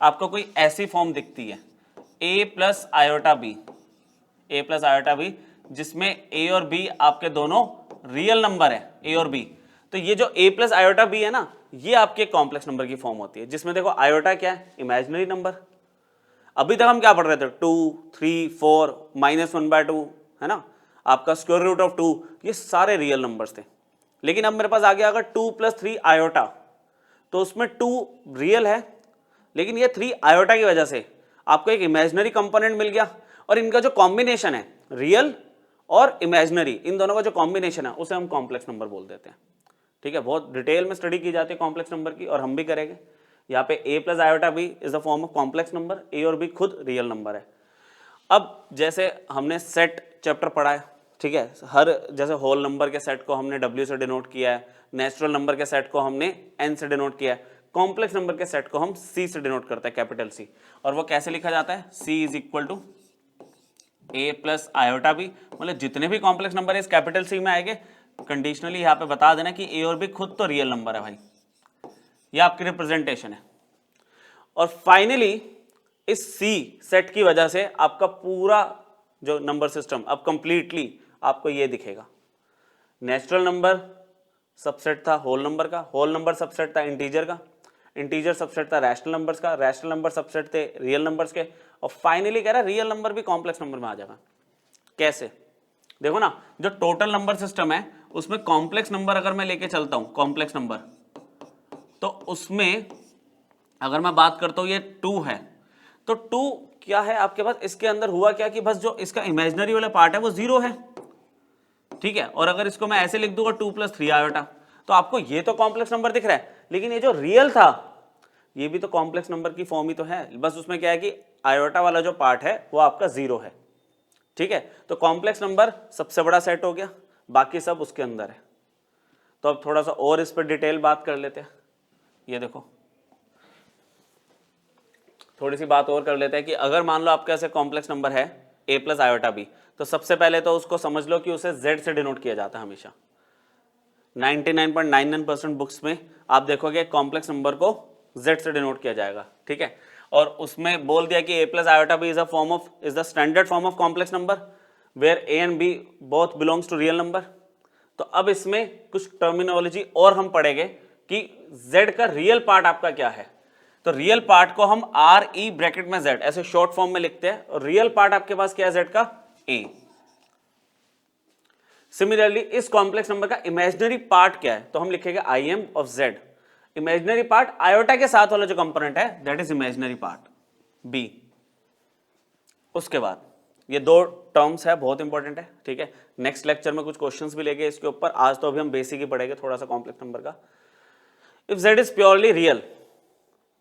आपको कोई ऐसी फॉर्म दिखती है a plus iota b, a plus iota b, जिसमें a और b आपके दोनों रियल नंबर है, a और b, तो ये जो a प्लस आयोटा बी है ना, ये आपके कॉम्प्लेक्स नंबर की फॉर्म होती है, जिसमें देखो आयोटा क्या है, इमेजिनरी नंबर। अभी तक हम क्या पढ़ रहे थे, 2, 3, 4, -1/2 है ना, आपका स्क्वायर रूट ऑफ 2, ये सारे रियल नंबर्स थे। लेकिन अब मेरे पास आ गया अगर 2 + 3 आयोटा, तो उसमें 2 रियल है, लेकिन ये 3 आयोटा की वजह से आपको एक इमेजिनरी कंपोनेंट मिल गया, और इनका जो कॉम्बिनेशन है रियल और इमेजिनरी, इन दोनों का जो कॉम्बिनेशन है उसे हम कॉम्प्लेक्स नंबर बोल देते हैं। ठीक है, बहुत डिटेल में स्टडी की जाती है कॉम्प्लेक्स नंबर की, और हम भी करेंगे। यहाँ पे a plus iota b is the form of complex number, a और b खुद रियल नंबर है। अब जैसे हमने सेट चैप्टर पढ़ा है, ठीक है, हर जैसे होल नंबर के सेट को हमने w से डिनोट किया है, नेचुरल नंबर के सेट को हमने n से डिनोट किया है, कॉम्प्लेक्स नंबर के सेट को हम c से डिनोट करते हैं, कैपिटल C। और वो कैसे लिखा जाता है, c is equal to a plus iota b, मतलब जितने भी कॉम्प्लेक्स नंबर है इस कैपिटल C में आएंगे। कंडीशनली यहाँ पे बता देना कि a और b खुद तो रियल नंबर है भाई, ये आपकी रिप्रेजेंटेशन है। और फाइनली इस C सेट की वजह से आपका पूरा जो नंबर सिस्टम अब कंप्लीटली आपको ये दिखेगा। नेचुरल नंबर सबसेट था होल नंबर का, होल नंबर सबसेट था इंटीजर का, इंटीजर सबसेट था रैशनल नंबर्स का, रैशनल नंबर सबसेट थे रियल नंबर्स के, और फाइनली कह रहा है रियल नंबर भी कॉम्प्लेक्स नंबर में आ जाएगा। कैसे? देखो ना, जो टोटल नंबर सिस्टम है उसमें कॉम्प्लेक्स नंबर अगर मैं लेके चलता हूं, कॉम्प्लेक्स नंबर, तो उसमें अगर मैं बात करता हूं ये 2 है, तो 2 क्या है आपके पास, इसके अंदर हुआ क्या कि बस जो इसका इमेजिनरी वाला पार्ट है वो 0 है। ठीक है, और अगर इसको मैं ऐसे लिख दूंगा 2 + 3 आयोटा, तो आपको ये तो कॉम्प्लेक्स नंबर दिख रहा है, लेकिन ये जो रियल था ये भी तो कॉम्प्लेक्स नंबर की फॉर्म ही तो है, बस उसमें क्या है कि आयोटा वाला जो पार्ट है वो आपका 0 है। ठीक है, तो कॉम्प्लेक्स नंबर सबसे बड़ा सेट हो गया, बाकी सब उसके अंदर है। तो अब थोड़ा सा और इस पर डिटेल बात कर लेते हैं। ये देखो, थोड़ी सी बात और कर लेते हैं कि अगर मान लो आपके ऐसे कॉम्प्लेक्स नंबर है a प्लस आयोटा बी, तो सबसे पहले तो उसको समझ लो कि उसे z से डिनोट किया जाता है हमेशा। 99.99% बुक्स में आप देखोगे कॉम्प्लेक्स नंबर को z से डिनोट किया जाएगा। ठीक है, और उसमें बोल दिया कि a plus iota b is the standard form of complex number where a and b both belongs to real number. तो अब इसमें कुछ टर्मिनोलॉजी और हम पढ़ेंगे कि z का रियल पार्ट आपका क्या है। तो रियल पार्ट को हम आर ई ब्रैकेट में z ऐसे शॉर्ट फॉर्म में लिखते हैं, और रियल पार्ट आपके पास क्या है z का a। सिमिलरली इस कॉम्प्लेक्स नंबर का इमेजिनरी पार्ट क्या है, तो हम लिखेंगे I am of z। Imaginary part iota के साथ वाला जो कंपोनेंट है that is imaginary part b। उसके बाद ये 2 टर्म्स है, बहुत इंपॉर्टेंट है। ठीक है, नेक्स्ट लेक्चर में कुछ क्वेश्चंस भी लेंगे इसके ऊपर, आज तो अभी हम बेसिक ही पढ़ेंगे थोड़ा सा कॉम्प्लेक्स नंबर का। If z is purely real,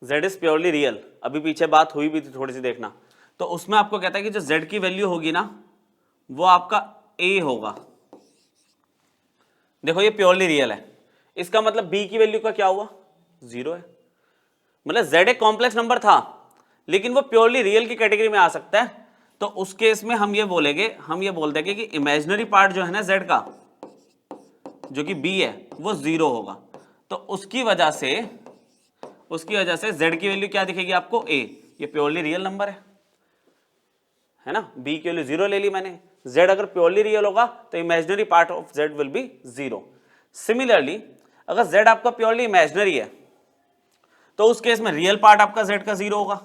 z is purely real, अभी पीछे बात हुई भी थी थोड़ी सी देखना, तो उसमें आपको कहता है कि जो z की वैल्यू होगी ना वो आपका a होगा। देखो ये प्योरली रियल है, इसका मतलब b की वैल्यू का क्या हुआ, 0 है। मतलब z एक कॉम्प्लेक्स नंबर था लेकिन वो प्योरली रियल की कैटेगरी में आ सकता है, तो उस केस में हम ये बोल देंगे कि इमेजिनरी पार्ट जो है ना z का, जो कि b है, वो 0 होगा। तो उसकी वजह से z की वैल्यू क्या दिखेगी आपको, a। ये प्योरली रियल नंबर है ना, b की वैल्यू 0 ले ली मैंने। z अगर प्योरली रियल होगा तो imaginary part of z will be 0। Similarly अगर z आपका प्योरली इमेजिनरी है तो उस केस में रियल पार्ट आपका z का 0 होगा,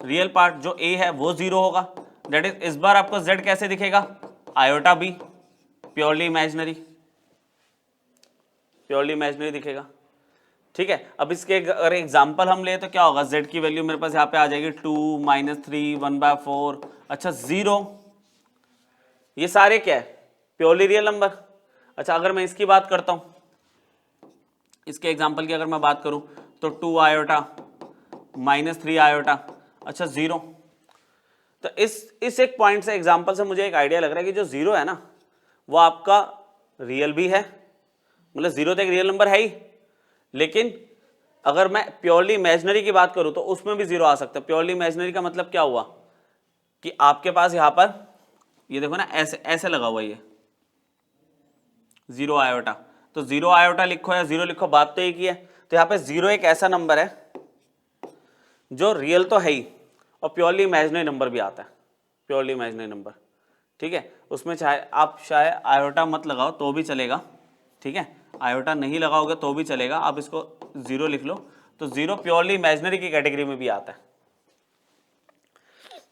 रियल पार्ट जो a है वो 0 होगा। दैट इज इस बार आपको z कैसे दिखेगा, आयोटा b, प्योरली इमेजिनरी दिखेगा। ठीक है, अब इसके अगर एग्जांपल हम ले तो क्या होगा, z की वैल्यू मेरे पास यहाँ पे आ जाएगी 2 -3 1/4, अच्छा 0। ये सारे क्या है, प्योरली रियल नंबर। अच्छा अगर मैं इसकी बात करता हूं, इसके एग्जांपल की अगर मैं बात करूं तो 2 आयोटा -3 आयोटा, अच्छा 0। तो इस एक पॉइंट से एग्जांपल से मुझे एक आइडिया लग रहा है कि जो 0 है ना वो आपका रियल भी है, मतलब 0 तो एक रियल नंबर है ही, लेकिन अगर मैं प्योरली इमेजिनरी की बात करूं तो उसमें भी 0 आ सकता है। प्योरली इमेजिनरी का मतलब क्या हुआ कि आपके पास यहां पर ये देखो ना, ऐसे लगा हुआ ये 0 आयोटा, तो 0 आयोटा लिखो या 0 लिखो, बात तो एक ही है। तो यहाँ पे 0 एक ऐसा नंबर है जो रियल तो है ही और प्योरली इमेजिनरी नंबर भी आता है, प्योरली इमेजिनरी नंबर। ठीक है, उसमें चाहे आयोटा मत लगाओ तो भी चलेगा, ठीक है, आयोटा नहीं लगाओगे तो भी चलेगा, आप इसको 0 लिख लो। तो 0 प्योरली इमेजिनरी की कैटेगरी में भी आता है,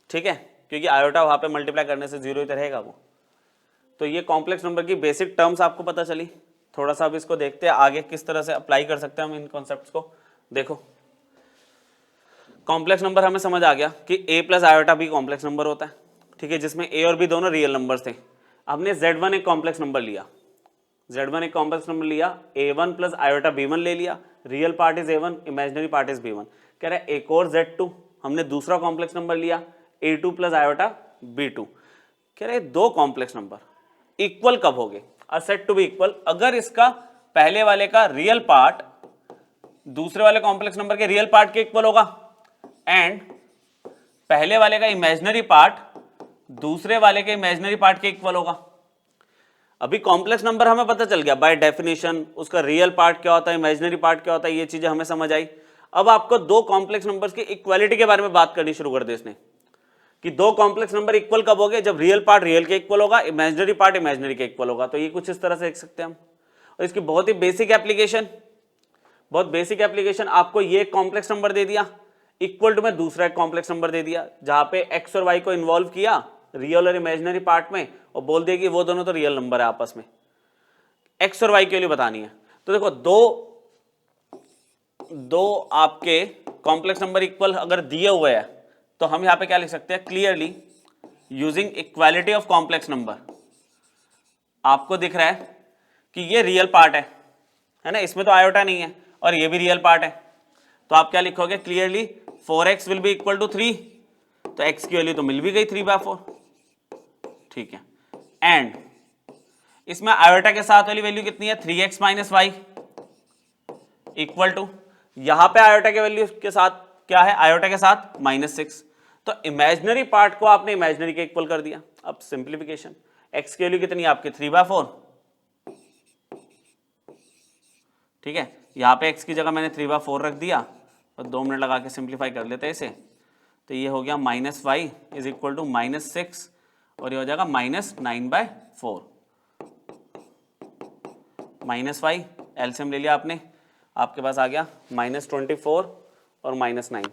ठीक है, क्योंकि आयोटा वहां पे मल्टीप्लाई करने से 0 ही तो रहेगा वो। तो ये कॉम्प्लेक्स नंबर की बेसिक टर्म्स आपको पता चली। थोड़ा सा अब इसको देखते हैं आगे किस तरह से अप्लाई कर सकते हैं हम इन कॉन्सेप्ट्स को। देखो कॉम्प्लेक्स नंबर हमें समझ आ गया कि a प्लस आयोटा भी कॉम्प्लेक्स नंबर होता है, ठीक है, जिसमें a और b दोनों रियल नंबर्स थे। हमने z1 एक कॉम्प्लेक्स नंबर लिया, a1 प्लस आयोटा b1 ले लिया, real part is a1, imaginary part is b1। कह रहा है एक और z2 हमने दूसरा कॉम्प्लेक्स नंबर लिया, a2 प्लस आयोटा b2। कह रहे दो कॉम्प्लेक्स नंबर इक्वल कब होंगे, are said to be equal अगर इसका पहले वाले का रियल पार्ट दूसरे वाले कॉम्प्लेक्स नंबर के रियल पार्ट के इक्वल होगा एंड पहले वाले का इमेजिनरी पार्ट दूसरे वाले के इमेजिनरी पार्ट के इक्वल होगा। अभी कॉम्प्लेक्स नंबर हमें पता चल गया बाय डेफिनेशन, उसका रियल पार्ट क्या होता है, इमेजिनरी पार्ट क्या होता है, ये चीजें हमें समझ आई। अब आपको दो कॉम्प्लेक्स नंबर्स की इक्वालिटी के बारे में बात करनी शुरू कर दी इसने कि दो कॉम्प्लेक्स नंबर इक्वल कब होंगे, जब रियल पार्ट रियल के इक्वल होगा, इमेजिनरी पार्ट इमेजिनरी के इक्वल होगा। तो ये कुछ इस तरह से देख सकते हैं हम। और इसकी बहुत ही बेसिक एप्लीकेशन आपको ये कॉम्प्लेक्स नंबर दे दिया इक्वल टू में दूसरा एक कॉम्प्लेक्स नंबर दे दिया जहां पे एक्स और वाई को इन्वॉल्व किया रियल और इमेजिनरी पार्ट में और बोल दिया कि वो दोनों तो रियल नंबर है आपस में, एक्स और वाई के लिए बतानी है। तो देखो दो आपके कॉम्प्लेक्स नंबर इक्वल अगर दिए हुए हैं तो हम यहां पे क्या लिख सकते हैं, clearly using equality of complex number आपको दिख रहा है कि ये रियल पार्ट है ना, इसमें तो आयोटा नहीं है और ये भी रियल पार्ट है। तो आप क्या लिखोगे, clearly 4x will be equal to 3, तो x की वैल्यू तो मिल भी गई 3/4, ठीक है। एंड इसमें आयोटा के साथ वाली वैल्यू कितनी है, 3x minus Y equal to, यहां पे आयोटा के वैल्यू के साथ क्या है, आयोटा के साथ -6। तो इमेजिनरी पार्ट को आपने इमेजिनरी के इक्वल कर दिया। अब सिंप्लीफिकेशन, x की वैल्यू कितनी है आपकी 3/4, ठीक है, यहां पे x की जगह मैंने 3/4 रख दिया और 2 मिनट लगा के सिंप्लीफाई कर लेते हैं इसे। तो ये हो गया -y इज इक्वल टू -6 और ये हो जाएगा -9/4। -y एलसीएम ले लिया आपने, आपके पास आ गया -24 और -9,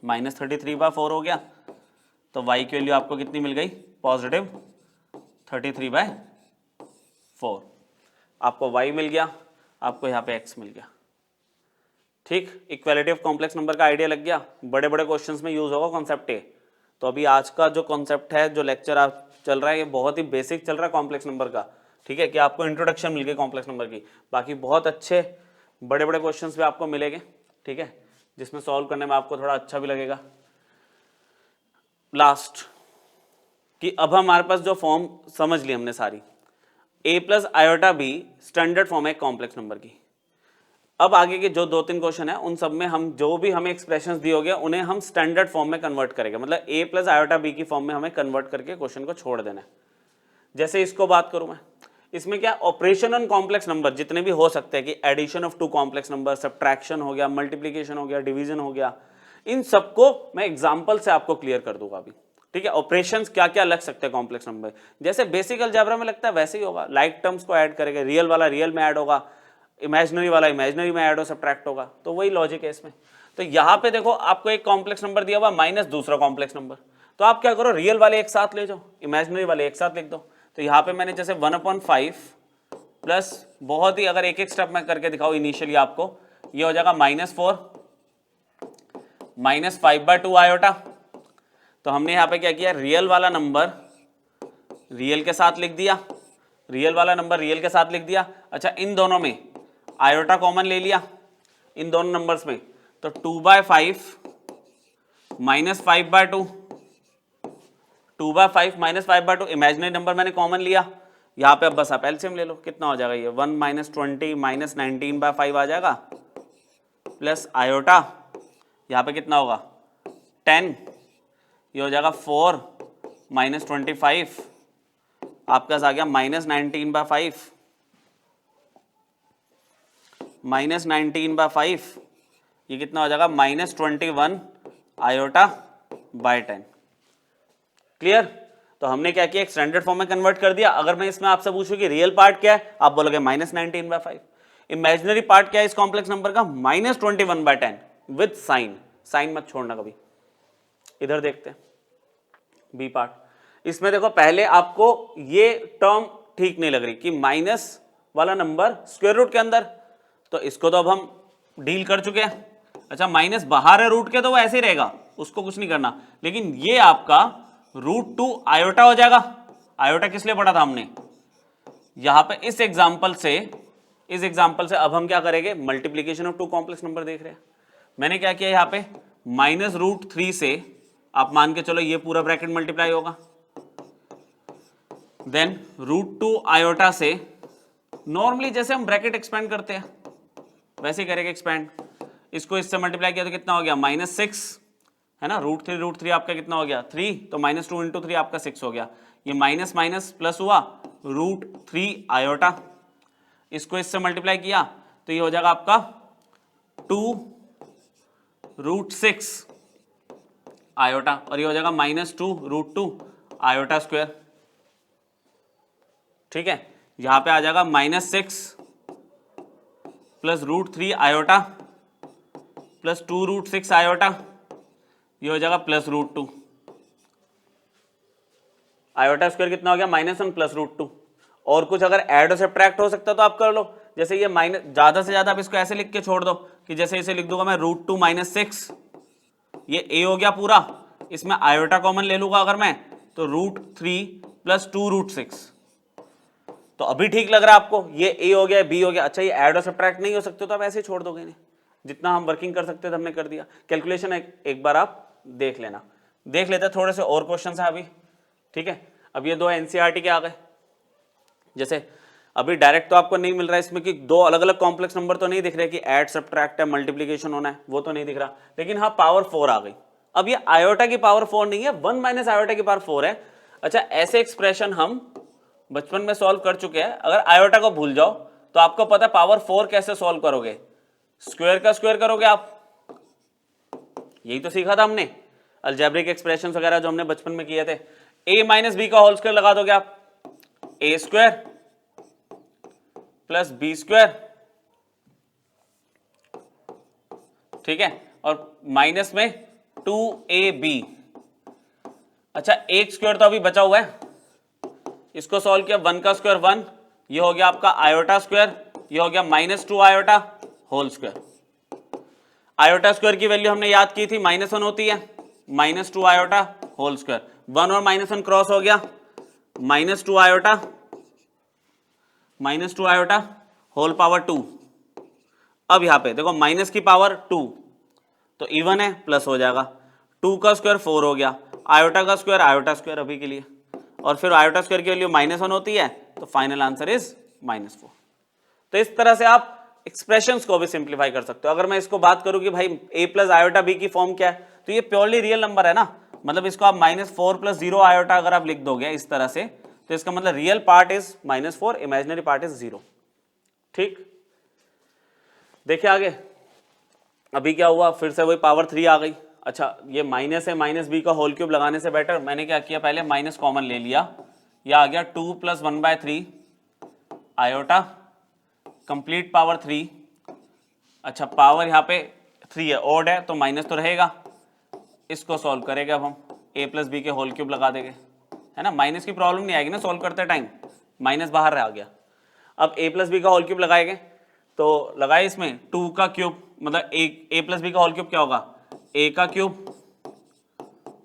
-33/4 हो गया। तो y की वैल्यू आपको कितनी मिल गई, पॉजिटिव 33/4। आपको y मिल गया, आपको यहाँ पे x मिल गया, ठीक। इक्वालिटी ऑफ कॉम्प्लेक्स नंबर का आइडिया लग गया, बड़े बड़े क्वेश्चंस में यूज होगा कॉन्सेप्ट ये। तो अभी आज का जो कॉन्सेप्ट है, जो लेक्चर आप चल रहा है, ये बहुत ही बेसिक चल रहा है कॉम्प्लेक्स नंबर का, ठीक है, कि आपको इंट्रोडक्शन मिल गई कॉम्प्लेक्स नंबर की। बाकी बहुत अच्छे बड़े बड़े क्वेश्चंस भी आपको मिलेंगे, ठीक है, जिसमें सॉल्व करने में आपको थोड़ा अच्छा भी लगेगा। लास्ट कि अब हमारे पास जो फॉर्म समझ ली हमने सारी, a plus iota b standard form है कॉम्प्लेक्स नंबर की। अब आगे के जो 2-3 क्वेश्चन है उन सब में हम जो भी हमें एक्सप्रेशंस दिए होंगे उन्हें हम स्टैंडर्ड फॉर्म में कन्वर्ट करेंगे, मतलब a प्लस आयोटा b की फॉर्म में हमें कन्वर्ट करके क्वेश्चन को छोड़ देना है। जैसे इसको बात करूं मैं, इसमें क्या ऑपरेशन ऑन कॉम्प्लेक्स नंबर जितने भी हो सकते हैं कि addition of two complex number, subtraction हो गया, मल्टीप्लीकेशन हो गया, डिवीजन हो गया, इन सबको मैं एग्जाम्पल से आपको क्लियर कर दूंगा अभी। ठीक है, ऑपरेशंस क्या क्या लग सकते हैं कॉम्प्लेक्स नंबर, जैसे बेसिक अलजेब्रा में लगता है वैसे ही होगा, लाइक टर्म्स को ऐड करेंगे, रियल वाला रियल में ऐड होगा, इमेजिनरी वाला इमेजिनरी में ऐड हो सब्ट्रैक्ट होगा, तो वही लॉजिक है इसमें। तो यहाँ पे देखो आपको एक कॉम्प्लेक्स नंबर दिया हुआ माइनस दूसरा कॉम्प्लेक्स नंबर, तो आप क्या करो रियल वाले एक साथ ले जाओ, इमेजिनरी वाले एक साथ लिख दो। तो यहाँ पे मैंने जैसे 1/5 प्लस बहुत ही अगर एक एक स्टेप में करके दिखाओ इनिशियली आपको, ये हो जाएगा -4 -5/2 आयोटा। तो हमने यहाँ पे क्या किया, रियल वाला नंबर रियल के साथ लिख दिया, रियल वाला नंबर रियल के साथ लिख दिया। अच्छा, इन दोनों में आयोटा कॉमन ले लिया इन दोनों नंबर्स में, तो 2/5 -5/2, 2/5 -5/2 इमेजिनरी नंबर मैंने कॉमन लिया। यहाँ पे अब बस आप एलसीएम ले लो, कितना हो जाएगा ये 1 -20 -19/5 आ जाएगा, प्लस आयोटा यहाँ पे कितना होगा 10, ये हो जाएगा 4 -25, आपका आ गया -19/5 -19/5, ये कितना हो जाएगा -21 आयोटा बाय 10। क्लियर? तो हमने क्या किया, एक स्टैंडर्ड फॉर्म में कन्वर्ट कर दिया। अगर मैं इसमें आपसे पूछूं कि रियल पार्ट क्या है, आप बोलोगे -19/5। इमेजिनरी पार्ट क्या है इस कॉम्प्लेक्स नंबर का, -21/10 विद साइन, साइन मत छोड़ना कभी। इधर देखते हैं बी पार्ट। इसमें देखो पहले आपको ये टर्म ठीक नहीं लग रही कि माइनस वाला नंबर स्क्वायर रूट के अंदर, तो इसको तो अब हम डील कर चुके हैं। अच्छा, माइनस बाहर है रूट के तो वो ऐसे ही रहेगा, उसको कुछ नहीं करना, लेकिन ये आपका √2 आयोटा हो जाएगा। आयोटा किस लिए पढ़ा था हमने, यहां पे इस एग्जांपल से अब हम क्या करेंगे, multiplication of two complex number देख रहे हैं। मैंने क्या किया यहाँ पे -√3 से आप मान के चलो ये पूरा ब्रैकेट मल्टीप्लाई होगा, देन √2 आयोटा से नॉर्मली जैसे हम ब्रैकेट एक्सपेंड करते हैं वैसे ही करेंगे एक्सपेंड, इसको इससे मल्टीप्लाई किया तो कितना हो गया -6 है ना, √3 आपका कितना हो गया 3, तो -2 × 3 आपका 6 हो गया, ये माइनस माइनस प्लस हुआ √3 आयोटा, इसको इससे मल्टीप्लाई किया तो ये हो जाएगा आपका 2√6 आयोटा, और ये हो जाएगा -2 √2 आयोटा स्क्वायर। ठीक है, यहां पे आ जाएगा -6 प्लस √3 आयोटा प्लस 2√6 आयोटा, ये हो जाएगा प्लस √2 आयोटा स्क्वायर कितना हो गया -1 प्लस √2। और कुछ अगर ऐड और सब्ट्रैक्ट हो सकता है तो आप कर लो, जैसे ये माइनस, ज्यादा से ज्यादा आप इसको ऐसे लिख के छोड़ दो कि जैसे इसे लिख दूंगा मैं √2 -6, ये a हो गया पूरा, इसमें आयोटा कॉमन ले लूंगा अगर मैं तो √3 प्लस 2√6, तो अभी ठीक लग रहा है आपको, ये a हो गया b हो गया। अच्छा, ये ऐड और सब्ट्रैक्ट नहीं हो सकते तो आप ऐसे ही छोड़ दोगे, नहीं जितना हम वर्किंग कर सकते थे हमने कर दिया। कैलकुलेशन एक बार आप देख लेना, देख लेते हैं थोड़े से और क्वेश्चन है अभी। ठीक है, अब ये 2 एनसीईआरटी के आ गए। जैसे अभी डायरेक्ट तो आपको नहीं मिल रहा है इसमें कि 2 अलग अलग कॉम्प्लेक्स नंबर तो नहीं दिख रहे कि ऐड सब्ट्रैक्ट है मल्टीप्लीकेशन होना है, वो तो नहीं दिख रहा, लेकिन हाँ पावर 4 आ गई। अब ये आयोटा की पावर 4 नहीं है, 1 माइनस आयोटा की पावर 4 है। अच्छा, ऐसे एक्सप्रेशन हम बचपन में सॉल्व कर चुके हैं। अगर आयोटा को भूल जाओ तो आपको पता है पावर 4 कैसे सॉल्व करोगे, स्क्वायर का स्क्वायर करोगे आप, यही तो सीखा था हमने अलजेब्रिक एक्सप्रेशंस वगैरह जो हमने बचपन में किए थे। a माइनस बी का होल स्क्वायर लगा दोगे आप, a square plus b square, ठीक है, और माइनस में 2ab। अच्छा, एक स्क्वायर तो अभी बचा हुआ है, इसको सॉल्व किया, 1 का स्क्वायर 1, ये हो गया आपका आयोटा स्क्वायर, ये हो गया -2 iota whole square. Iota square की वैल्यू हमने याद की थी -1 होती है, -2 आयोटा होल स्क्वायर, 1 और -1 क्रॉस हो गया, -2 आयोटा होल पावर 2। अब यहां पे देखो माइनस की पावर 2 तो इवन है, प्लस हो जाएगा, 2 का स्क्वायर 4 हो गया, आयोटा का स्क्वायर आयोटा स्क्वायर अभी के लिए, और फिर आयोटा स्क्वायर की वैल्यू -1 होती है, तो फाइनल आंसर इज -4। तो इस तरह से आप एक्सप्रेशंस को भी सिंप्लीफाई कर सकते हो। अगर मैं इसको बात करूं कि भाई a प्लस आयोटा बी की फॉर्म क्या है, तो ये प्योरली रियल नंबर है ना, मतलब इसको आप -4 + 0 आयोटा अगर आप लिख दोगे इस तरह से, तो इसका मतलब real part is -4, imaginary part is 0। ठीक, देखिए आगे अभी क्या हुआ, फिर से वही पावर 3 आ गई। अच्छा, ये माइनस है, माइनस बी का होल क्यूब लगाने से बेटर मैंने क्या किया, पहले माइनस कॉमन ले लिया, यह आ गया 2 + 1/3 आयोटा कंप्लीट पावर 3। अच्छा, पावर यहाँ पे 3 है, ऑड है तो माइनस तो रहेगा, इसको सॉल्व करेंगे अब हम, a + b के होल क्यूब लगा देंगे, है ना, माइनस की प्रॉब्लम नहीं आएगी ना सॉल्व करते टाइम, माइनस बाहर आ गया। अब a + b का होल क्यूब लगाएंगे, तो लगाए इसमें 2 का क्यूब, मतलब a + b का होल क्यूब क्या होगा, a का क्यूब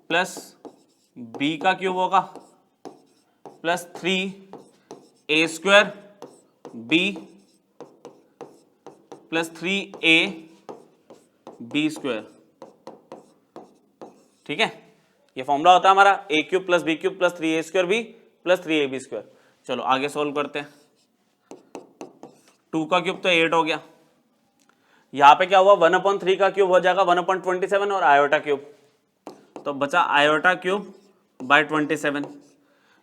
प्लस b का क्यूब होगा plus 3a² b plus 3ab²। ठीक है, ये फॉर्मूला होता है हमारा a³ + b³ plus 3a² b plus 3ab²। चलो आगे सोल्व करते हैं। 2 का क्यूब तो 8 हो गया, यहां पे क्या हुआ 1/3 का क्यूब हो जाएगा 1/27 और आयोटा क्यूब, तो बचा आयोटा क्यूब बाय 27।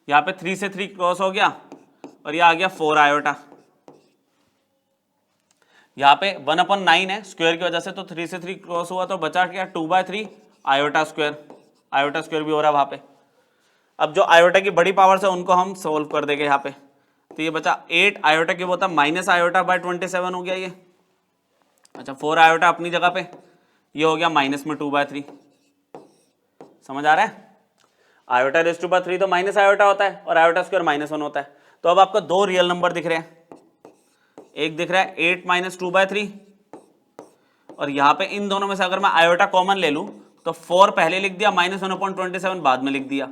यहाँ पे 3 से 3 क्रॉस हो गया और ये आ गया 4 आयोटा। यहाँ पे 1/9 है स्क्वायर की वजह से, तो 3 से 3 क्रॉस हुआ तो बचा क्या 2/3 आयोटा स्क्वायर, आयोटा स्क्वायर भी हो रहा है वहां पे। अब जो आयोटा की बड़ी पावर्स है उनको हम सोल्व कर देंगे यहाँ पे, तो ये बचा 8 आयोटा क्यूब होता माइनस आयोटा बाय 27 हो गया ये। अच्छा, 4 आयोटा अपनी जगह पे, ये हो गया माइनस में 2/3। समझ आ रहा है, आयोटा रेज़ टू पावर 3 तो माइनस आयोटा होता है और आयोटा स्क्वायर -1 होता है। तो अब आपको दो रियल नंबर दिख रहे हैं, एक दिख रहा है 8 - 2/3 और यहाँ पे इन दोनों में से अगर मैं आयोटा कॉमन ले लूं तो 4 पहले लिख दिया, -1/27 बाद में लिख दिया।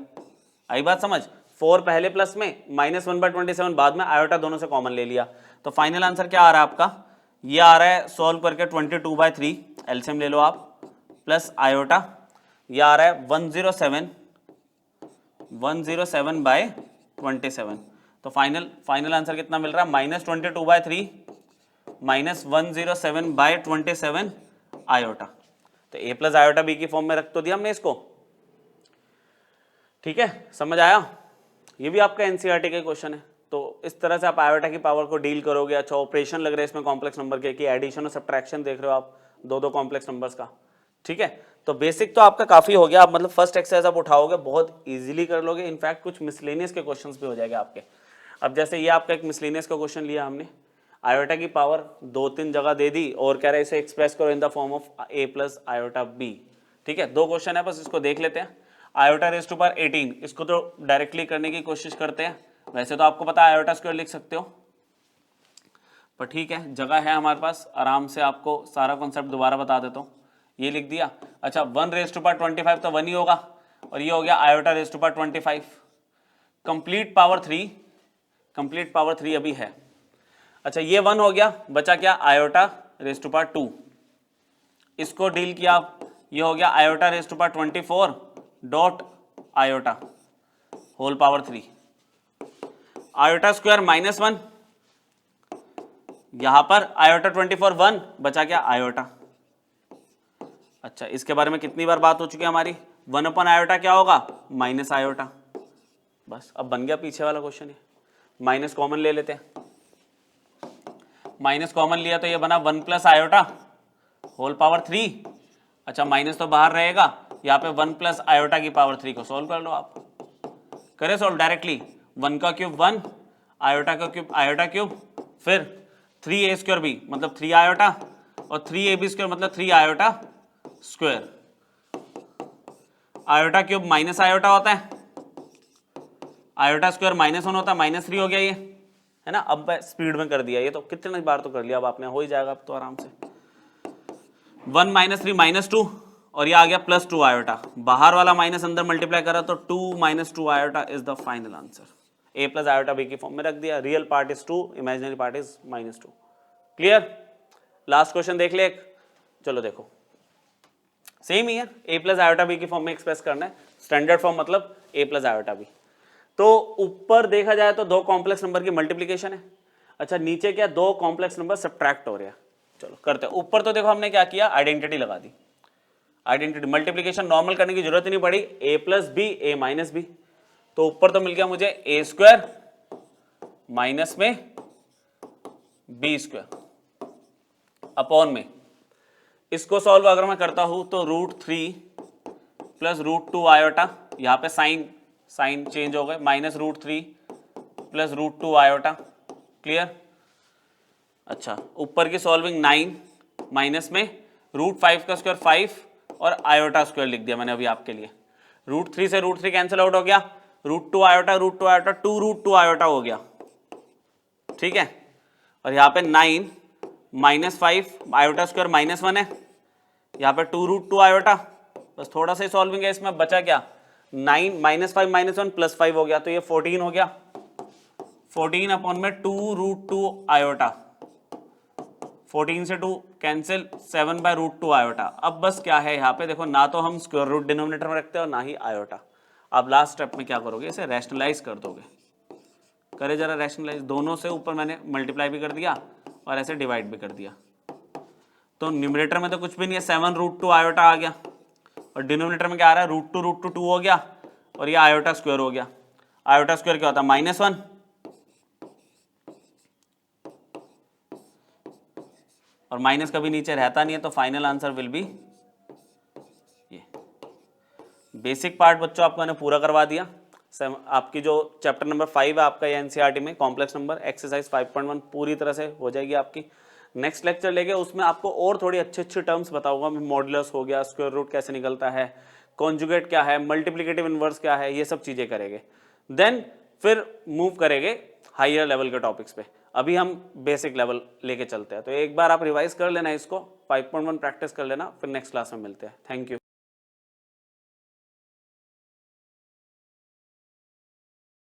आई बात समझ, 4 पहले प्लस में, -1/27 बाद में, आयोटा दोनों से कॉमन ले लिया। तो फाइनल आंसर क्या आ रहा है आपका, ये आ रहा है सॉल्व करके 22/3, एलसीएम ले लो आप, प्लस आयोटा ये आ रहा है 107/27। तो फाइनल आंसर कितना मिल रहा है, -22/3 -107/27 आयोटा। तो a प्लस आयोटा b की फॉर्म में रख तो दिया हमने इसको। ठीक है, समझ आया, ये भी आपका एनसीईआरटी का क्वेश्चन है। तो इस तरह से आप आयोटा की पावर को डील करोगे। अच्छा, ऑपरेशन लग रहा है इसमें कॉम्प्लेक्स नंबर के, कि एडिशन और सब्ट्रैक्शन देख रहे हो आप दो कॉम्प्लेक्स नंबर्स का। ठीक है, तो बेसिक तो आपका काफी हो गया, आप मतलब फर्स्ट एक्सरसाइज आप उठाओगे बहुत इजीली कर लोगे। इनफैक्ट कुछ मिसलेनियस के क्वेश्चंस भी हो जाएंगे आपके। अब जैसे ये आपका एक मिसलेनियस का क्वेश्चन लिया हमने, आयोटा की पावर 2-3 जगह दे दी और कह रहे इसे एक्सप्रेस करो in the form of a plus iota b। ठीक है, 2 क्वेश्चन है, बस इसको देख लेते हैं। आयोटा रेज़ टू पावर 18, इसको तो डायरेक्टली करने की कोशिश करते हैं। वैसे तो आपको पता है आयोटा स्क्वायर लिख सकते हो, पर ठीक है जगह है हमारे पास, आराम से आपको सारा कॉन्सेप्ट दोबारा बता देता हूँ। ये लिख दिया। अच्छा, 1 रेज़ टू पावर 25 तो 1 ही होगा, और ये हो गया iota raise to power 25। Complete power 3 अभी है। अच्छा, ये 1 हो गया, बचा क्या आयोटा रेज़ टू पावर 2, इसको डील किया आप, ये हो गया iota raise to power 24 dot iota whole power 3। Iota square -1, यहां पर आयोटा 24 1, बचा क्या आयोटा। अच्छा, इसके बारे में कितनी बार बात हो चुकी है हमारी, 1 आयोटा क्या होगा माइनस आयोटा। बस अब बन गया पीछे वाला क्वेश्चन। माइनस कॉमन ले लेते हैं, माइनस कॉमन लिया तो ये बना 1 प्लस आयोटा होल पावर 3। अच्छा, माइनस तो बाहर रहेगा, यहाँ पे 1 प्लस आयोटा की पावर 3 को सोल्व कर लो आप। करे सोल्व डायरेक्टली, 1 का क्यूब 1, आयोटा का क्यूब आयोटा क्यूब, फिर 3a² b मतलब 3 आयोटा और 3ab² मतलब 3 iota square. Iota cube minus iota होता है, आयोटा स्क्वायर -1 होता है, -3 हो गया ये, है ना। अब स्पीड में कर दिया, ये तो कितने बार तो कर लिया, अब आपने हो ही जाएगा अब तो आराम से। 1 - 3 -2 और ये आ गया +2 आयोटा, बाहर वाला माइनस अंदर मल्टीप्लाई करा तो 2 - 2 iota is the final answer. a plus iota b की फॉर्म में रख दिया, real part is 2, imaginary part is -2। Clear, last question देख ले एक। चलो देखो, सेम ही है, a प्लस आयोटा b की फॉर्म में एक्सप्रेस करना है, स्टैंडर्ड फॉर्म मतलब a प्लस आयोटा b। तो ऊपर देखा जाए तो दो कॉम्प्लेक्स नंबर की मल्टीप्लीकेशन है, अच्छा नीचे क्या दो कॉम्प्लेक्स नंबर सब्ट्रैक्ट हो रहे हैं, चलो करते हैं। ऊपर तो देखो हमने क्या किया, आइडेंटिटी लगा दी, आइडेंटिटी मल्टीप्लीकेशन नॉर्मल करने की जरूरत ही नहीं पड़ी, a plus b a minus b, तो ऊपर तो मिल गया मुझे ए स्क्वायर माइनस में बी स्क्वायर अपॉन में, इसको सॉल्व अगर मैं करता हूं तो √3 प्लस √2 आयोटा, यहां पे साइन चेंज हो गए, माइनस √3 प्लस √2 आयोटा, क्लियर। अच्छा ऊपर की सॉल्विंग 9 माइनस में √5 का स्क्वायर 5 और आयोटा स्क्वायर लिख दिया मैंने अभी आपके लिए, √3 से √3 कैंसिल आउट हो गया, √2 आयोटा 2 आयोटा हो गया, ठीक है। और यहाँ पे 9 माइनस 5 आयोटा स्क्वायर -1 है, यहाँ पे 2√2 आयोटा, बस थोड़ा सा सॉल्विंग है इसमें, बचा क्या 9 -5 -1 +5 हो गया, तो ये 14 हो गया, 14 अपॉन में 2√2 आयोटा, 14 से 2 कैंसिल, 7/√2 आयोटा। अब बस क्या है यहाँ पे देखो, ना तो हम स्क्वायर रूट डिनोमिनेटर में रखते हैं और ना ही आयोटा। अब लास्ट स्टेप में क्या करोगे, इसे रैशनलाइज कर दोगे, करे जरा रैशनलाइज, दोनों से ऊपर मैंने मल्टीप्लाई भी कर दिया और ऐसे डिवाइड भी कर दिया, तो न्यूमरेटर में तो कुछ भी नहीं है, 7√2 आयोटा आ गया, और डिनोमिनेटर में क्या आ रहा है, √2 2 हो गया, और ये आयोटा स्क्वायर हो गया। आयोटा स्क्वायर क्या होता है, -1, और माइनस कभी नीचे रहता नहीं है, तो फाइनल आंसर विल बी ये। बेसिक पार्ट बच्चों आपको मैंने पूरा करवा दिया। आपकी जो चैप्टर नंबर 5 है आपका एनसीईआरटी में, कॉम्प्लेक्स नंबर एक्सरसाइज 5.1 पूरी तरह से हो जाएगी आपकी। नेक्स्ट लेक्चर लेके उसमें आपको और थोड़ी अच्छी टर्म्स बताऊंगा मैं, मॉडुलस हो गया, स्क्वायर रूट कैसे निकलता है, कॉन्जुगेट क्या है, मल्टीप्लिकेटिव इनवर्स क्या है, ये सब चीजें करेंगे। देन फिर मूव करेंगे हायर लेवल के टॉपिक्स पे। अभी हम बेसिक लेवल लेके चलते हैं, तो एक बार आप रिवाइज कर लेना इसको, 5.1 प्रैक्टिस कर लेना, फिर नेक्स्ट क्लास में मिलते हैं। Thank you.